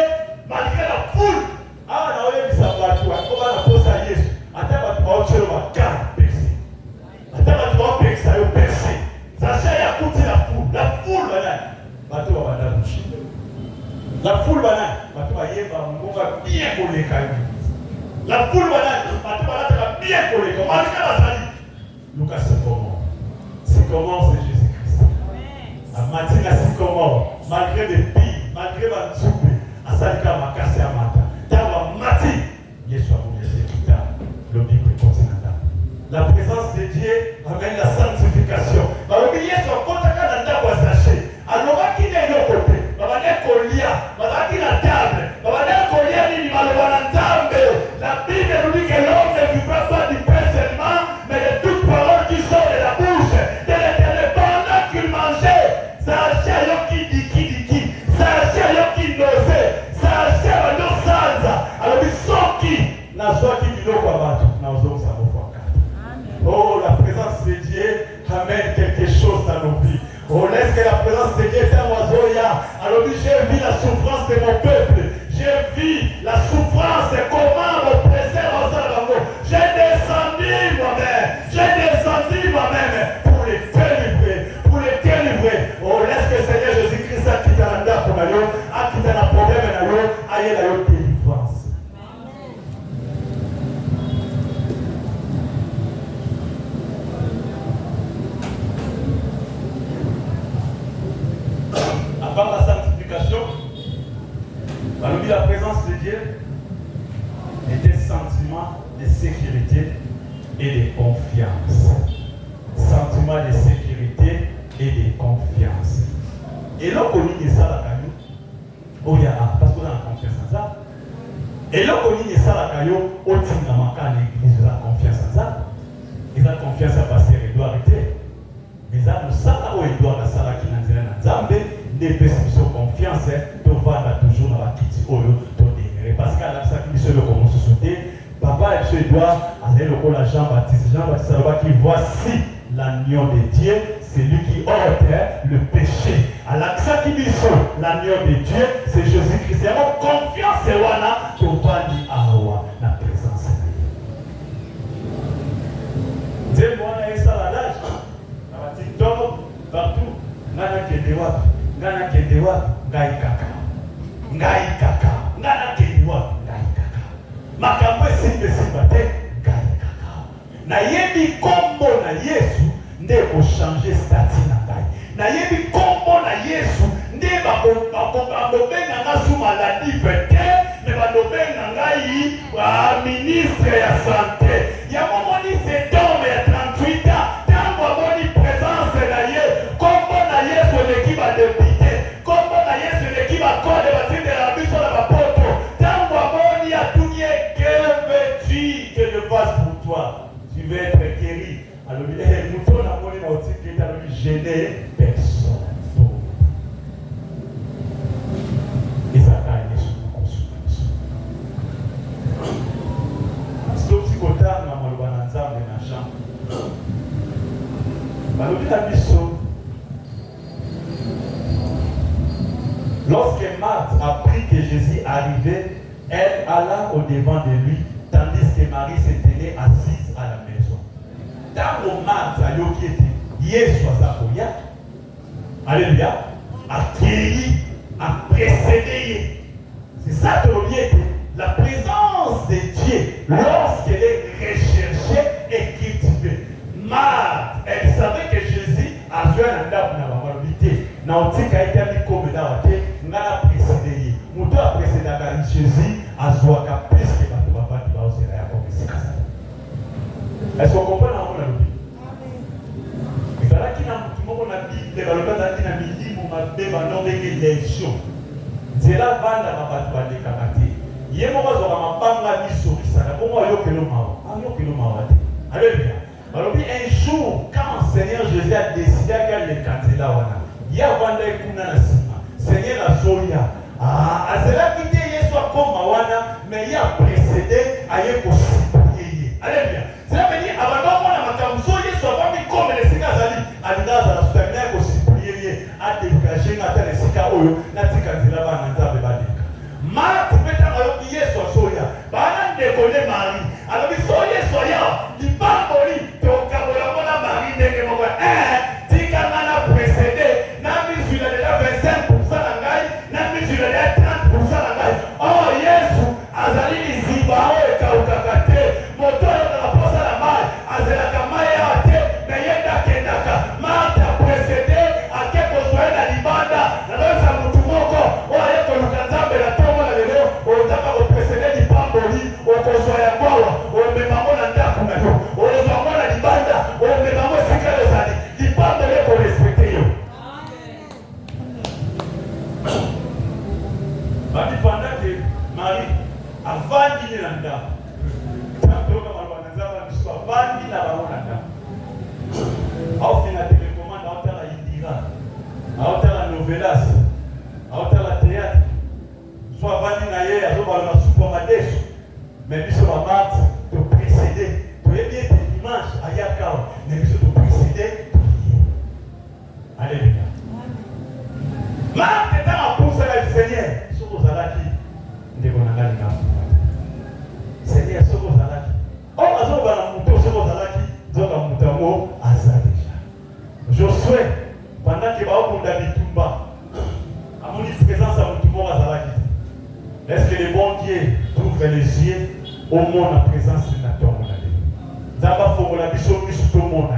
Speaker 1: malgré la foule. Ah, on a eu ça va tout. Comment la pose à Jésus? Attends, tu vas au ciel, on va percer. Attends, tu vas percer, ça va percer. Zachée a coûté la foule. La foule, voilà. Bateau va dans le chien. La foule, voilà. Bateau va y aller, on va bien coller quand même. La foule, voilà. Bateau va bien coller. Malgré la salie. Lucas, c'est comment? C'est comment, c'est Jésus-Christ. Matina, c'est comment? Malgré les pays, malgré ma soupe, à Salika, ma casse à Mata. Tawa Mati, Yeshua, vous laissez tout ça. Le Bible continental. La présence de Dieu amène la sanctification. Alors, Yeshua, quand on a un wa sachet, alors, qui est de l'autre côté? Baba ne kolia, baba qui la table, baba ne kolia ni malwana nzambe. La Bible nous dit que l'homme ne vivra pas du pain seulement, mais de toute parole qui sort de la bouche de l'Éternel. Pendant qu'il mangeait, sachez qui dit, sachez qui n'osait, sachez no sanza. Alors il sort qui n'a soit qui dit l'eau à battre, n'a osé ça nous voir. Oh, la présence de Dieu amène quelque chose dans nos vies. Oh, laisse que la présence de Dieu est un oiseau. Alors j'ai vu la souffrance de mon peuple. J'ai vu la souffrance de comment mon président aux Alabama. J'ai descendu moi-même pour les délivrer. Oh, laisse que le Seigneur Jésus-Christ a quitté la date pour nous, a quitté le problème pour nous, a eu la délivrance. Avant la sanctification, la présence de Dieu était sentiment de sécurité et de confiance. Sentiment de sécurité et de confiance. Et là, on dit ça la caillou. Oh, il y a parce qu'on a la confiance en ça. Et là, on dit ça la caillou. On dit que l'église a la confiance en ça. Ils ont confiance à passer Edouard était. Mais ça, nous savons Edouard la salle qui n'a pas Zambé. Des personnes qui ont confiance, de voir toujours dans la kitty parce qu'à la salle qui se commence à sauter, papa et ce doigt aller le col à Jean-Baptiste. Jean-Baptiste, qui voici l'agneau de Dieu, c'est lui qui ôte le péché. À l'accent qui dit l'agneau de Dieu, c'est Jésus-Christ. C'est mon confiance et voilà, tu vas dire à la présence de Dieu. Dis-moi, on a ça à l'âge, on a TikTok, partout, Nana Kedewa, Ngai Kaka, Nana Kedewa, Ngai Kaka. Makambo simbe simbate, Ngai Kaka. Na yebi kombo na Yesu, nde ko changer statut na ngai. Na yebi kombo na Yesu, nde bakobenga nga sous maladie vete, mais bakobenga ngai ministre ya santé. Ya momoni c'est d'homme ya 38 ans, tango amoni présence na ye, kombo na Yesu leki ba député, kombo na Yesu leki ba code batinde la biso na bapoto, tango amoni atunye que veux-tu que je fasse pour toi? Tu veux être guéri. Alors il est mouton à mon émotique qui est à lui gêner personne. Et ça a été sur nos consultations. C'est aussi qu'on a dans le bananza de la chambre. Alors il a dit ça. Lorsque Marthe apprit que Jésus arrivait, elle alla au-devant de lui, tandis que Marie se tenait assise à la maison. Dans le Marthe, qui était Yesu Azakoya, alléluia, a accueilli, a précédé. C'est ça que l'on dit, la présence de Dieu, lorsqu'elle est recherchée et cultivée. Marthe, elle savait que Jésus a joué un dame dans la moralité. Nautika a été mis comme dans la tête, n'a précédé. Mouton a précédé Jésus a joué à plus que la papa qui va aussi la commission. Est-ce qu'on comprend la vie? Il fallait qu'il y ait un petit moment pour la Bible, les balocats qui n'a mis pour ma bébé dans des élections. C'est là bande à ma batte de karaté. Yé moi je ma banga biso ça pour moi yo que le mao. Ah yo que le mao. Alléluia. Alors un jour quand Seigneur Jésus a décidé qu'elle les candidats wana. Ya banda kuna na sima. Seigneur a soya. Ah, azela quitté Yesu comme wana mais il a précédé à yé possible. Alléluia. Cela veut dire avant moi na makamso Yesu avant mi comme les sikazali. Alindaza na superner possible à dégager na tele sika oyo na tikazila bana nzabe badika. Marthe peut-être alors qu'il est sur soya. Bana décoller Marie. Alors il soya soya. Il parle au lit. Donc kabola mona Marie dès que mon tika mana précédé. Na mis sur la 25% la ngai. Na mis sur la 30% la ngai. Oh Yesu azali ziba o kaukakate. Moto ya posa la mai. Azela kamaya ate. Meyenda kendaka. Marthe a précédé à quelque soit la libanda. Na losa mutumoko. O ayeko lukanzambe la otaka koprecede lipamboli okozwa ya kwawa omemango na ndako na yo ozwango na libanda omemango esika ezali lipamboli ekorespekte yo badi pendant que Marie avandi na ndako tantoka malobana nzaba biso avandi na bango na ndako aofina telecommande aotala indira aotala novelas aotala théâtre soit vendu naïe, à l'eau, à soupe, à madèche, mais nous sommes à Marthe, de précéder, tu es bien tes dimanches, à Yakao, mais nous sommes de précéder, alléluia. Marthe est en pour ça, le Seigneur, ce que vous avez dit, nous devons aller dans le Seigneur, ce que vous avez dit. Oh, à ce moment-là, ce que vous avez dit, nous avons un mot à ça déjà. Josué, pendant que vous avez dit Tumba, à mon présence, à mon tour, à ça. Est-ce que le bon Dieu t'ouvre les yeux au monde en présence de ton monde? Zaba Fongola Bishop tout le monde.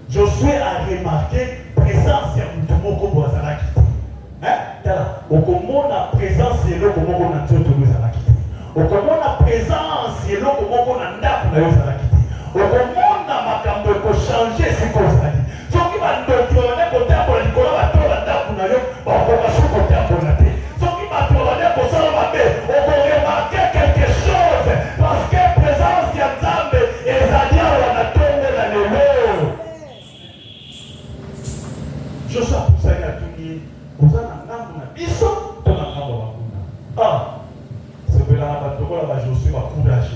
Speaker 1: Josué a remarqué présence de Moutomoko Boazalaki. Hein? Au monde en présence de l'Okomoko Nantoto Boazalaki. Au monde en présence de l'Okomoko Nandaku Boazalaki. Au monde en Makambo pour changer ce qu'on a dit. Ce qui va nous dire qu'on est côté pour le Nicolas Nandaku Nayo, on va se côté pour la paix. On va remarquer quelque chose parce que présence ya Nzambe ezali awa na tongo na lelo. Joshua kusali atungi kozana ngambo na biso to na ngambo bakuna. Ah, c'est là batokola ba Joshua ba courage.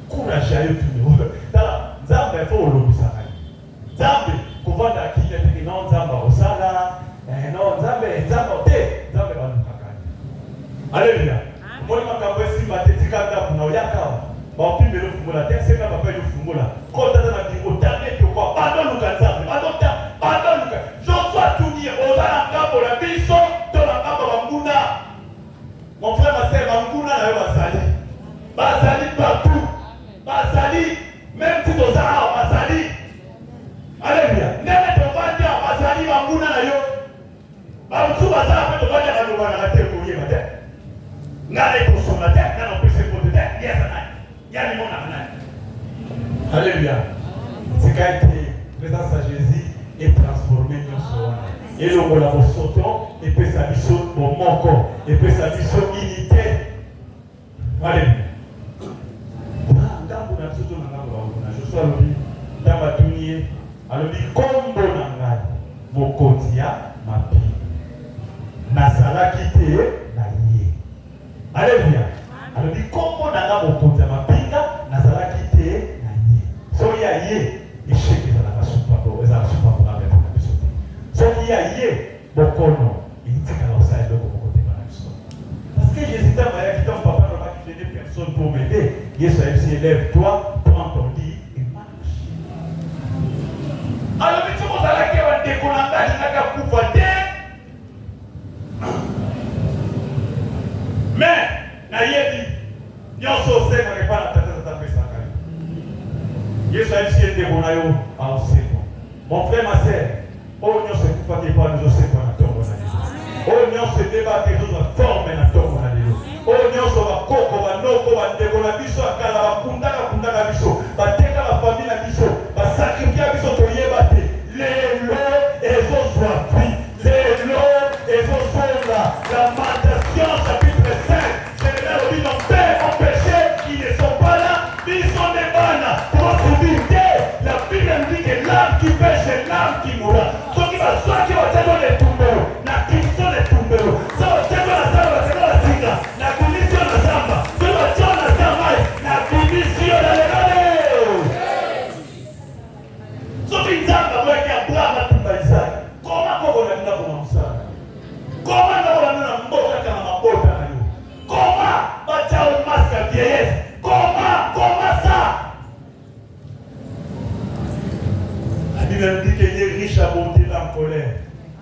Speaker 1: Courage ayo tunyo. Tala Nzambe fo olobisa kai. Nzambe kovanda akile tiki non Nzambe osala, non Nzambe te, Nzambe ba nukakani. Alléluia. Moi makambo esi batetika ndaku na oyaka bapimbe le fungola te seka papa le fungola kota na bingo tane to kwa bando luka Nzambe bando luka Joshua tuni ozala ngambo la biso to na ngambo banguna. Mon frère ma sœur banguna na yo bazali partout bazali même si ozala bazali. Alléluia. Nene to vanja bazali banguna na yo ba usu bazala pe to vanja na luka na te ko yeba te. N'allez pour son matin, n'allez pour ses potes de terre, il y a les mondes à alléluia. C'est quand la présence à Jésus est transformée dans son. Et le mot là, vous sautons, et puis ça dit mon corps, et puis ça dit unité. Alléluia. Je suis allé dans ma tournée, alors dit combo nangai, mon kotia, ma vie. Nazala quitté, na yé. Alléluia. Alors dit comment nanga mokonza mapinga nazala kite na ye. So ya ye isheke za na super bo za super bo na beto na biso. So ya ye bokono itika la osai loko bokote na biso. Parce que Jésus t'a maya qui ton papa n'a pas quitté des personnes pour m'aider. Yesu a dit lève-toi, prends ton lit et marche. Alors mais tu vas la que va décolanga nanga kufa te. Mais nayebi nyonso osengaka epai na tata tata apesaka yo. Yesu ayebisi ete bona yo aosekwa. Mon frère ma sœur, oyo nyonso ekufaki epai nozosekwa na ntongo na lelo. Oyo nyonso edebaki ezozwa forme na ntongo na lelo. Oyo nyonso bakoko banoko bandeko na biso ya kala bakundaka biso batekaka famille na biso basakrifia biso toyeba te lelo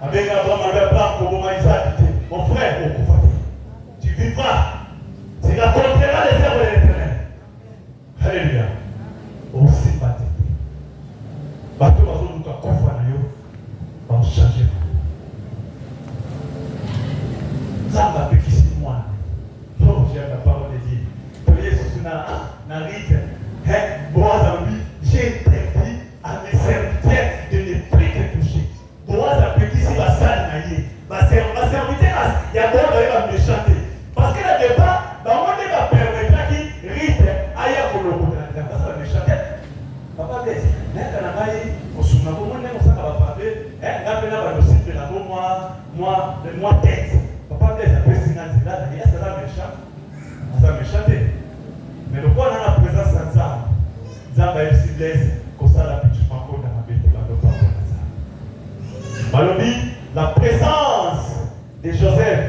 Speaker 1: Avec Abraham, comme Isaac, mon frère, tu vivras. Tu raconteras les œuvres de l'Éternel. Alléluia. Aussi, Baté. Bateau, nous avons changé. Zamba peut qui moi. Oh, j'aime la parole de Dieu. Pour Jésus, na rite. Boaz a lui, j'ai interdit à mes serviteurs de ne plus te toucher. Boaz a peut qui si va s'anailler. Ma serviteur, il y a bon d'ailleurs à me chanter. Parce que là, départ, on va permettre qu'il rite ailleurs pour le côté. Ça va me chanter. Papa, on se souvient, on s'en va parler. On se souvient, moi, tête. Papa, il a fait là, il y a ça méchant. Ça va me chanter. Mais le point dans la présence de Zamba, Zamba est si blessé, comme ça la petite femme dans ma bête, Malobi, la présence de Joseph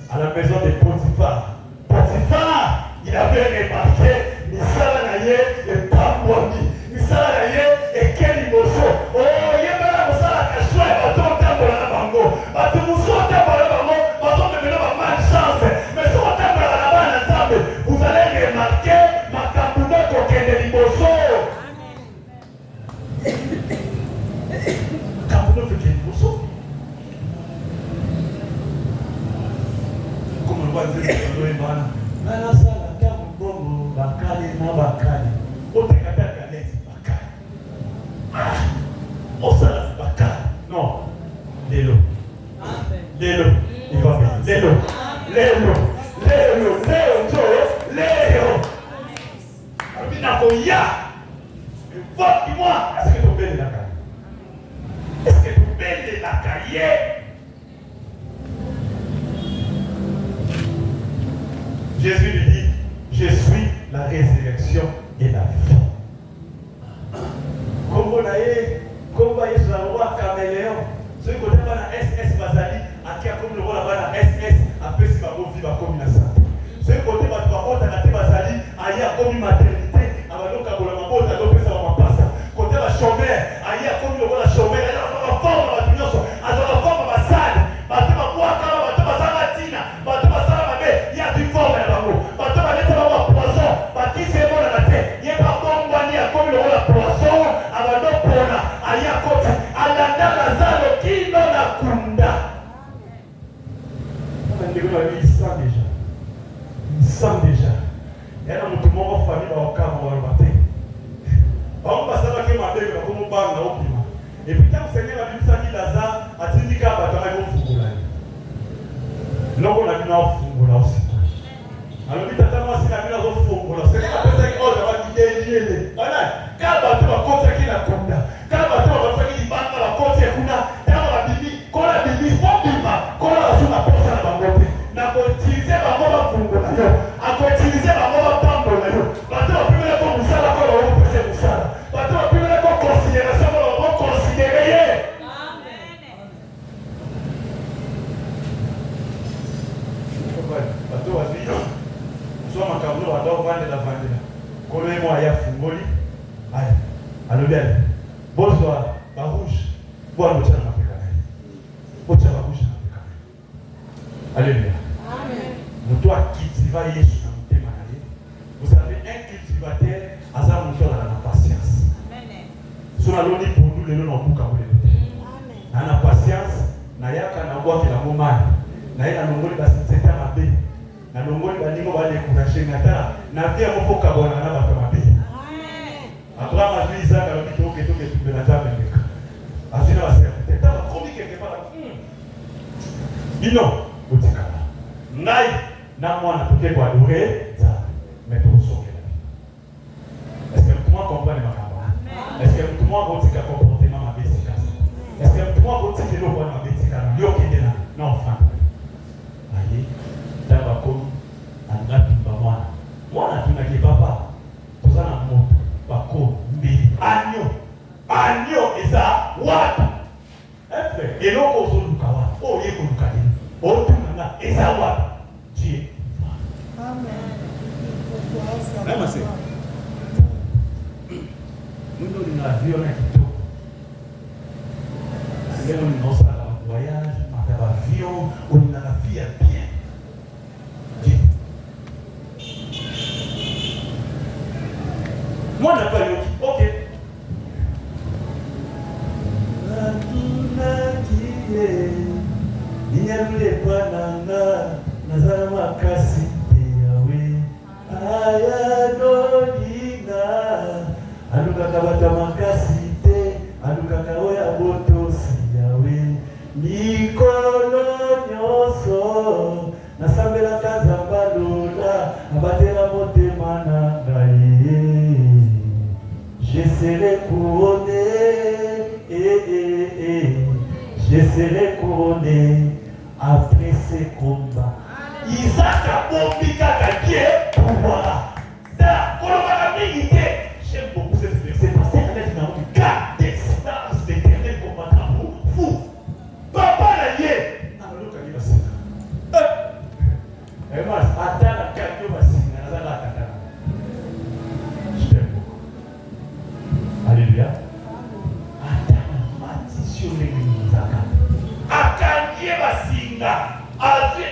Speaker 1: à la maison de Potiphar. Potiphar, il avait remarqué, Nisala Naye et Pamwami, Nisala Naye et Kelly Mosso. Oh, il y a même ça, la choix, il va tomber dans la bango. Va te mousser dans la bango, va tomber dans la malchance. Mais si on tape dans la bango ensemble, vous allez remarquer ma campounet coquin de Limoso. Campounet coquin de Limoso. Comme on voit dire, nana sala kamu bongo bakali na bakali. Ote kata galeti bakali. Osala bakali. Non. Lelo. Lelo. Il va bien. Lelo. Lelo. Lelo. Lelo. Lelo. Abinakoya. Dis-moi, est-ce que tu belles la caille? Est-ce que tu belles la caille? Jésus lui dit, je suis la résurrection et la vie. Comme vous voyez, comme vous voyez sur la loi caméléon, ceux qui ont la SS Bazali, à qui a comme le rôle là-bas, la SS, après si ma vie va comme une santé. Ceux qui ont la loi Bazali, ailleurs comme une maternité, avant donc à la mort, à l'opé, ça va passer. Côté la chômeur, ailleurs comme le rôle la chômeur, à la forme, à la forme, à la salle, à la boîte, à la salatina, à la salamabé, il y a du forme là-bas. Bateau va laisser la poisson, bâti c'est bon à la tête. Il y a pas bon à dire comme le rôle la poisson, à la dopona, à Yakota, à la Nazaro, qui dans la Kunda. Il sent déjà. Il sent déjà. Il y a un monde famille dans le cadre de la bataille. On va savoir que ma belle va comme un bar dans le climat. Et puis quand le Seigneur a vu ça, il a ça, a dit qu'il y a un bâtiment qui est au non, on a vu un fou aussi. Alors, il y a tellement de gens qui ont fou. C'est comme ça qu'il va dire voilà. Quand le bateau va continuer la conda, quand le bateau va continuer la continuer quand la bibi, quand la bibi, quand la sous la porte à la bangote, n'a pas utilisé la mort fou. A utilisé la mort tambo. Bateau va plus mettre comme ça, la colle au haut, c'est comme ça. Bateau va plus mettre comme considération, on va considérer. Bateau va dire. Soit ma cablo va d'or vendre la vendre. Comme moi, il y a Fungoli. Allez, allô bien. Bonsoir, ma rouge. Bois le tien ma pécane. Botia ma rouge ma pécane. Alléluia. Amen. Nous toi cultiver Yesu na mutema na ye. Vous savez, un cultivateur a ça montre la patience. Amen. Sur la loni pour nous, le nom en bouca. Amen. Na patience, na yaka na bois que la momane. Na yaka na ngoli basi c'est un abbé. Na longoli baningo ba décourager ngata na vie mo foka bona na bato mabe. Amen. Abraham a vu Isaac alors qu'il faut que tu la table ndeka. Azina ba serviteur. Ta ba komi quelque part. Bino otikala. Ngai na mwana toke kwa adorer ça. Mais pour sauver la vie. Est-ce que tout le monde comprend les makamba? Est-ce que tout le monde otika comportement mabe sika? Est-ce que tout le monde otika lo kwa mabe sika? Yo kendena. Non, frère. Aye. D'abord comme un gars qui va moi. Moi, tu n'as pas papa. Tout ça, la moto. Bako, mbili. Agneau, et ça, what? Et l'on cause au Lukawa. Oh, il est au Lukadi. Oh, tu n'as pas. Et ça, what? Dieu. Amen. Ninyalule pananga nazala makasi te yawe ayanolinga alukaka bata makasi te alukaka oya botosi yawe mikolo nyonso nasambelaka nzamba lola abatela motema na ngai je serai couronné je serai couronné après ces combats. Isaac a bombi kaka Dieu pouvoir. Ça, j'aime beaucoup cette verset parce qu'elle est dans le cas d'expérience d'éternel combattant pour fou. Papa la yé. Alors, quand il va se et moi, attends la carte, va se je t'aime beaucoup. Alléluia. Attends, mati sur les Zaka. Akangie basinga. Azie.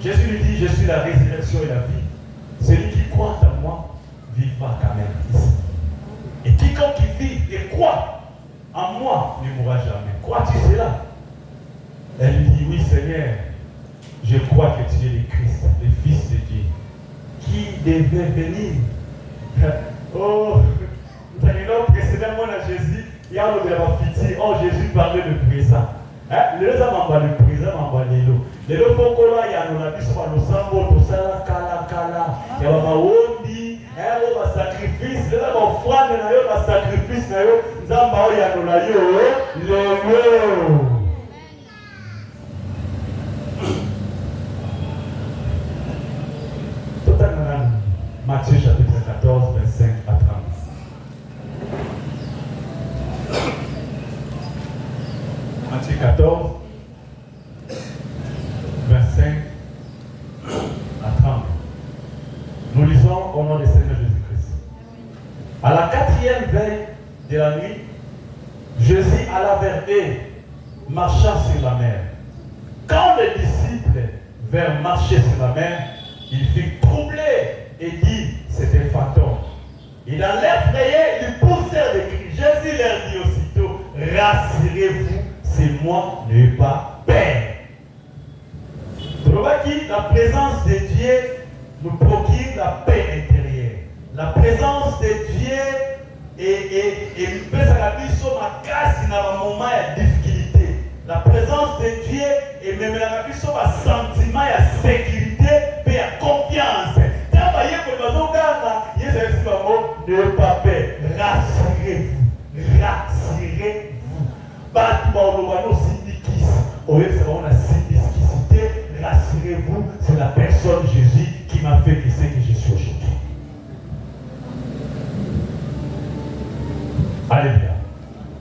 Speaker 1: Jésus lui dit, je suis la résurrection et la vie. Celui qui croit en moi vivra quand même ici. Et quiconque qui vit et croit en moi ne mourra jamais. Crois-tu cela? Elle lui dit, oui Seigneur, je crois que tu es le Christ, le Fils de Dieu, qui devait venir. Oh, précédemment à Jésus, il y a un autre fiti. Oh, Jésus parlait de présent. Le présent m'a le fokola ya no la biso ba losambo to sala kala ya ba mawondi ba sacrifice le ba offrande na yo ba sacrifice na yo nzamba o ya no la yo lelo. Totalement Matthieu chapitre 14 25 à 30. Matthieu 14 25 à 30. Nous lisons au nom du Seigneur Jésus-Christ. À la 4e veille de la nuit, Jésus alla vers eux, marchant sur la mer. Quand les disciples vinrent marcher sur la mer, il fut troublé et dit, c'est un fantôme. Et dans l'effrayé, ils poussèrent des cris. Jésus leur dit aussitôt, rassurez-vous, c'est moi, n'ayez pas peur. La présence de Dieu nous procure la paix intérieure. La présence de Dieu Et peut biso makasi na ba moment ya difficulté. La présence de Dieu et même la biso ba sentiment ya sécurité et ya confiance. Tant ba yeko bazonganga, Yesu bango ne pas peur, rassurez-vous. Rassurez-vous. Batu ba olobano sindikis. Oye c'est on a sindikisité. Rassurez-vous, c'est la personne Jésus qui m'a fait que c'est que je suis aujourd'hui. Alléluia.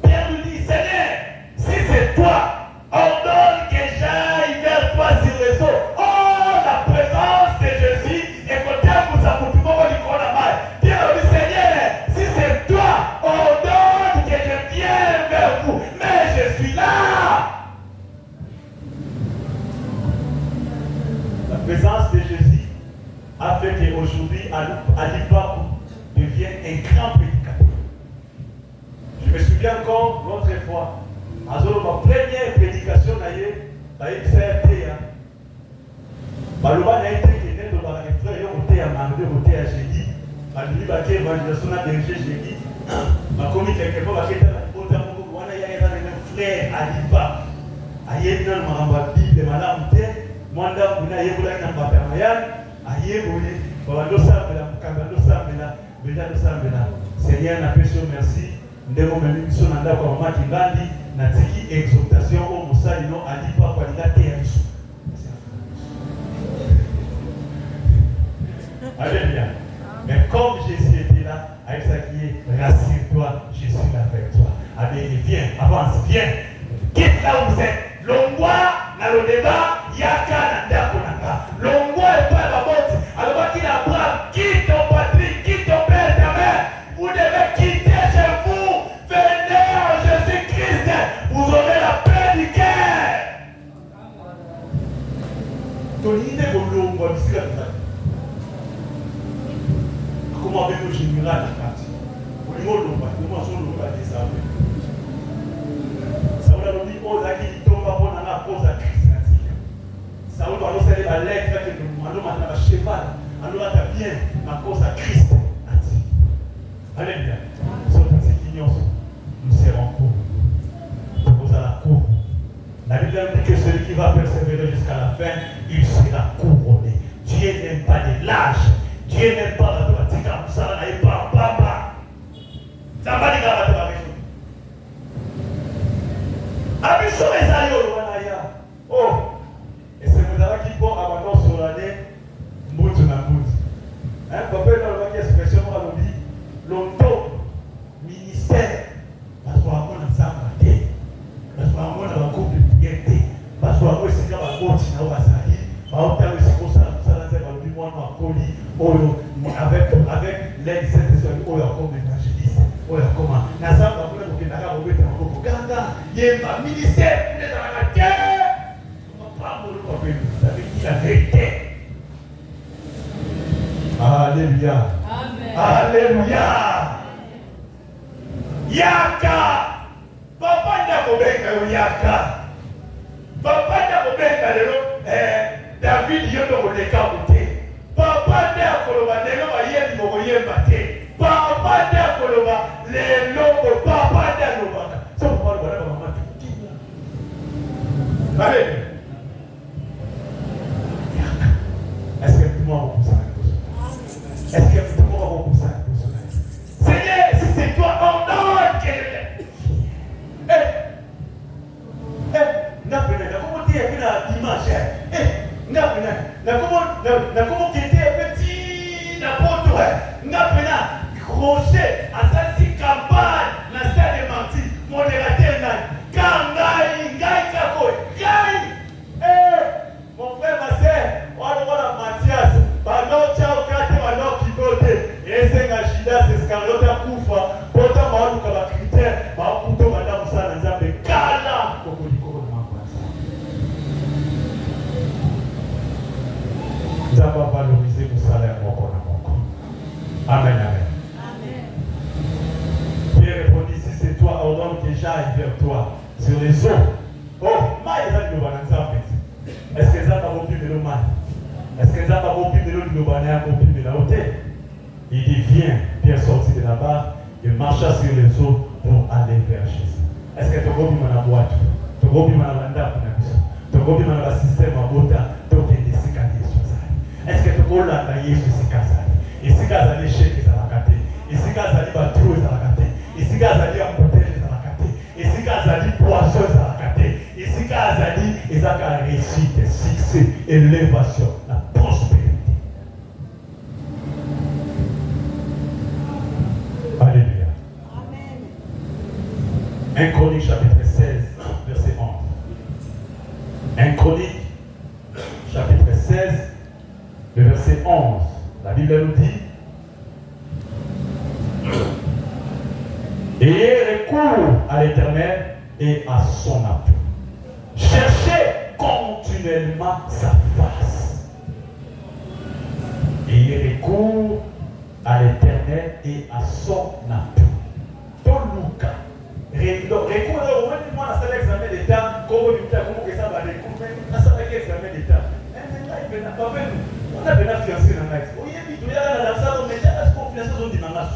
Speaker 1: Pierre lui dit, Seigneur, si c'est toi, ordonne que j'aille vers toi sur les eaux. Oh, la présence de Jésus est côté à vous, ça vous pouvez le Pierre lui dit, Seigneur, si c'est toi, ordonne que je vienne vers vous. Mais je suis là. La présence de Jésus a fait qu'aujourd'hui, Alibakou devienne un grand prédicateur. Je me souviens encore l'autre fois, à ma première prédication, Baloba n'a été que dans les frères, on était à Mandé, on était à Génie, à l'Unibaké, évangélisation à Berger Génie, ma commis quelque part, qui était à Botamou, on a eu un frère à Liba, à Yénan, ma Bible, madame Té, moi, on a eu un Batamayan, à Yéboulé, Babando Sambela, Kagando Sambela, Bédano Sambela. Seigneur, n'a pas merci. Ndemo memi biso na ndako mama Kingandi na tiki exaltation au musali no alipa kwa lilate ya Yesu. Alléluia. Mais comme Jésus était là, avec ça qui est rassure-toi, je suis là avec toi. Allez, viens, avance, viens. Quitte là où vous êtes. Longwa na le débat, yaka na ndako nanga. Longwa et pas la botte. Alors qu'il a Abraham, quitte ton patrie, quitte ton père, ta mère. Vous devez quitter chez vous. Venez en Jésus-Christ. Vous aurez la paix du cœur. Tony n'est pas l'homme, on va dire comment avec le général de parti. Au niveau de l'homme, comment sont l'homme à désarmer. Ça vous a dit, oh, là, qui tombe à bon, on a pose à Christ. Ça vous a dit, la lettre que nous demandons à la cheval. Alors là, tu as bien ma cause à Christ. Alléluia. Nous serons courts. Nous allons court. La Bible dit que celui qui va persévérer jusqu'à la fin, il sera couronné. Dieu n'aime pas des lâches. Dieu n'aime pas la droite. Ça n'aille pas, papa. Ça va dire que la région. Abisso les aïeux, Wanaya. Oh, et c'est vous avez qui pour abandon sur l'année, Moutou na Moutou. Hein, papa, dans le expression, on a dit, longtemps, ministère, parce qu'on a mon ensemble, parce qu'on a mon couple de prière, parce qu'on a mon secret, parce qu'on a mon secret, parce qu'on a mon secret, avec l'aide de cette personne, on a comme évangéliste, on a comme un ensemble, on a comme il y a un ministère qui est dans la terre. On va prendre le papier, ça veut dire la vérité. Alléluia. Amen. Alléluia. Yaka. Papa n'a pas besoin de Yaka. Papa n'a pas besoin de David, il y a un cas côté. Papa n'a pas besoin de Papa n'a pas besoin les lobes. Papa n'a pas besoin. Ça vous parle de la maman. Allez. Est-ce que tout le monde va pour ça? Est-ce que tout le monde va pour ça? Seigneur, si c'est toi, ordonne que je vienne. Comment tu es la dimanche? Comment tu étais petit, n'importe où. Crochet, à ça, si campagne, la salle de menti, modérateur, Kangai, Kako, mon frère, ma soeur, on va Mathias, Bano, Tchao, Kate, Bano, Kibote, et c'est un Gida, c'est Scarlett, Koufa, Pota, Manu, Kabakriteur, Bakuto, Madame Sananzabe, Kala, Kokoliko, nous avons valorisé le salaire, Amen, amen. Pierre répondit, si c'est toi, ordonne que j'aille vers toi sur les eaux. Oh, est-ce que ça va beaucoup de l'eau mal? Est-ce que ça va beaucoup de l'eau de l'eau? Il dit, viens. Pierre sortit de là-bas, il marcha sur les eaux pour aller vers Jésus. Est-ce que tu as compris ma boîte? Tu as compris ma banda? Tu as compris ma système à bota? Est-ce que tu as compris la Jésus c'est Kazali? Et si Kazali chèque ça va cater. Et si Kazali bateau ça va cater. Et si Kazali embouteille ça va cater. Et si Kazali poisson ça va cater. Et si Kazali et ça va réussite, succès, élévation, la prospérité. Alléluia. Amen. 1 Chronique chapitre 16, verset 11. 1 Chronique chapitre 16, le verset 11. La Bible nous dit: ayez recours à l'Éternel et à son appui. Cherchez continuellement sa face. Ayez recours à l'Éternel et à son appui. Dans Lucas, recours au moins moi dans cet examen d'État, comment ça va découvrir, dans cet examen d'État. On a bien fiancé dans la vie. Oui, il y a la salle, on met la confiance dans les mangas.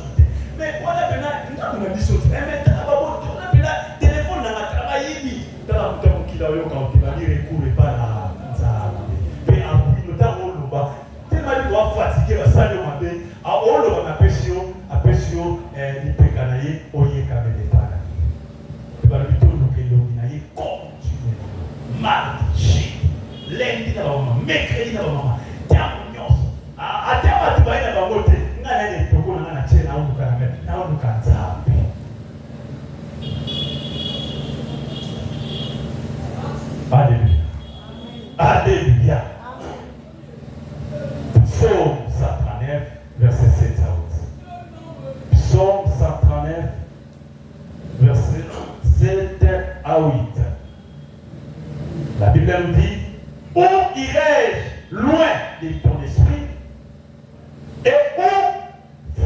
Speaker 1: Mais on a bien dit choses. Mais on a bien téléphone dans la travail. Dans la boutique qui a eu quand il a dit recours et pas la ça. Mais après le temps où on va tellement il doit fatiguer la salle de matin. À on le va apprécier les pécanaïs au yé comme des parents. Il va plutôt nous que l'obinaï continue. Mardi, lundi na maman, mercredi na maman. À terme, tu vas y aller à côté. Tu vas y aller à côté. Alléluia. Alléluia. Psaume 139, verset 7 à 8. Psaume 139, verset 7 à 8. La Bible nous dit: où irai-je loin de ton esprit? Et où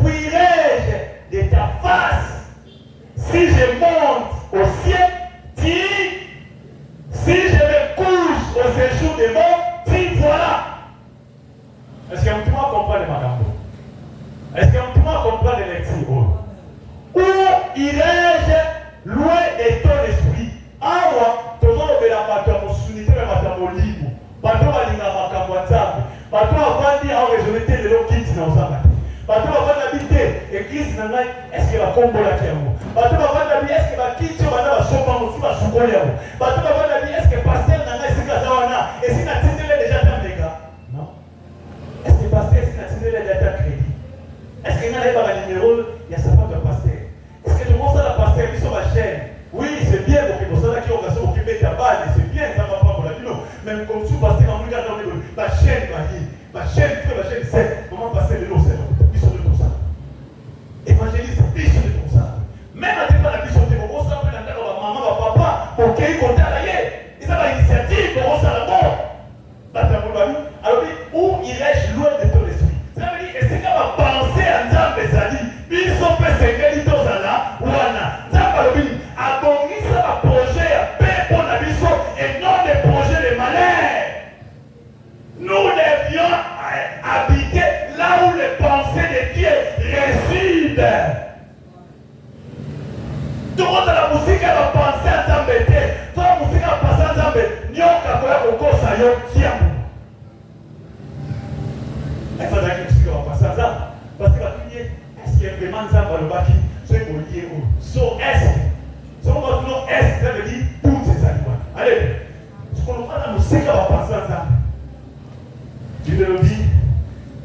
Speaker 1: fuirai-je de ta face? Si je monte au ciel, dis. Si je me couche au séjour des morts, dis voilà. Est-ce qu'un petit mot comprend les magambo? Est-ce qu'un petit mot comprend les lectures? Où irai-je loin de ton esprit? Awa, tout le monde veut la matambo sunité, la matambo libre. Bateau va linga makambo nzambe. Bateau va dire en résultat de l'eau quitte dans sa matin. Bateau va habiter et Christ n'a pas. Est-ce qu'il va combattre à vous? Bateau va dire est-ce qu'il va quitter au bana va sopa aussi va soukoler à vous? Bateau va dire est-ce que pasteur n'a pas essayé d'awana? Et si n'a tindé déjà tant de gars? Non. Est-ce que pasteur n'a tindé déjà crédit? Est-ce qu'il n'a pas le numéro? Il y a sa part de pasteur. Est-ce que tout le monde sait la pasteur qui sont ma chaîne? Oui, c'est bien pour que vous soyez qui ont cassé au Québec à balle, c'est bien, ça va pas pour la vie. Même comme sous pasteur en regardant ma chaîne, ma chaîne, c'est comment passer le lot, c'est ils sont de tout ça. Évangéliste, ils sont de tout ça. Même à la bishop, on va s'appeler la maman, papa, pour qu'ils comptent à l'ailleurs. Ils ont l'initiative, on va la mort. Alors, où irais-je loin de ton esprit? Ça veut dire que c'est comme penser à Nzambe, ça dit, ils sont persécutés dans la ouana. Nzambe, abonnez-vous à projet à paix pour la mission et non des projets de malheur. Nous devions habiter là où les pensées de Dieu résident. Tout le monde a la musique à la pensée à Nzambe. Tout la musique à la pensée à Nzambe. Nyoka koya kokosa yo tiamu. Il faudrait que la musique à la pensée à Nzambe. Parce que est-ce qu'il y a vraiment Nzambe le baki? C'est pour lier où? So est-ce? Si on va dire est, ça veut dire toutes ces animaux. Allez, ce qu'on voit dans la musique à la pensée à Nzambe. Dieu nous dit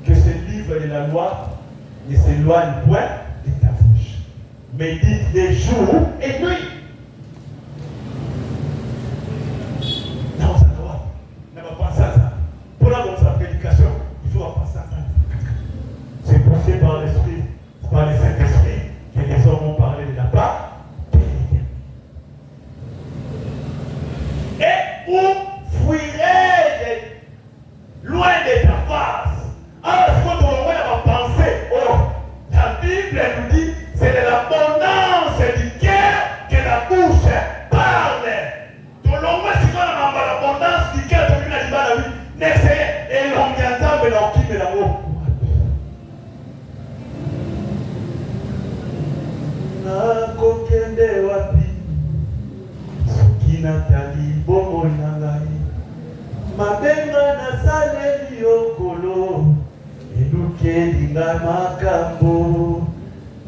Speaker 1: que ce livre de la loi ne s'éloigne point de ta bouche. Médite les jours et nuit. Non, ça doit. Ne va pas penser à ça. Pour la sa prédication, il faut penser à ça. C'est poussé par l'Esprit, par le Saint-Esprit, que les hommes ont parlé de la part. Et où fuirai-je loin de ta face? Alors, ce qu'on va penser, oh, la Bible nous dit, c'est de l'abondance du cœur que la bouche parle. Tout le monde, si on a l'abondance du cœur, tout le monde a dit, n'essayez, et l'on vient d'ensemble, l'on quitte l'amour. Nakokende bomoi na ngai mabenga nasaleli yokolo elukeli ngai makambo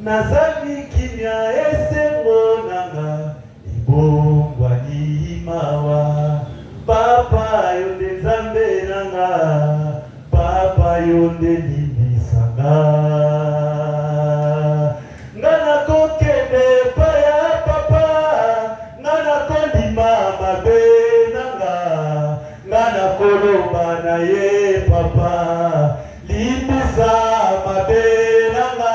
Speaker 1: nazali kimia esengo nanga ebongwani mawa papa yo nde nzambe nanga papa yo nde limbisanga nga nakokende epai ya papa nga nakondima mabe nanga nga nakoloba na ye papa limbisa mabe nanga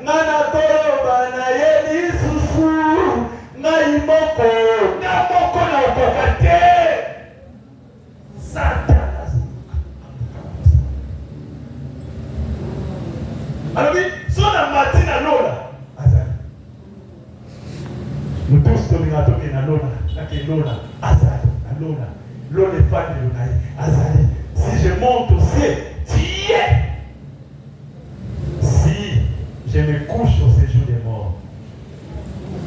Speaker 1: nga nakoloba na ye lisusu ngai moko na moko na okoka te Satana alobi so na matina lola azali nous tous tolinga toke na lola nake lola azali na lola lola efandelo na ye azali si je monte au ciel tu y es si je me couche au séjour des morts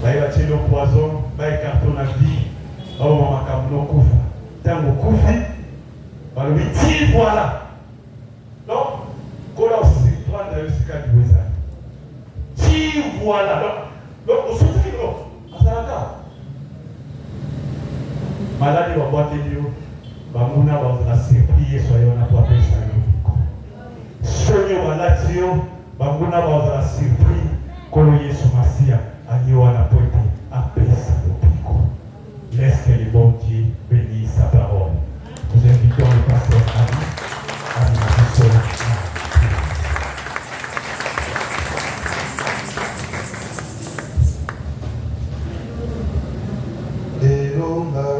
Speaker 1: bayebatie le poison bayekarto na vie baomamaka muno kufa ntango kufi balobi ti voilà donc kola osurprendre yo sika libo ezali ti voilà donc osutiki no azalaka maladi babwateli yo bamuna bazala surpris yesu ayo na po apesa yo biko soni oyo balati yo bamuna bazala surpris kolo yesu masiya aye wana po ete apesa yo biko. Laisse que le bon Dieu bénisse sa parole. Nous invitons le pasteur Ami à nous
Speaker 2: Elonga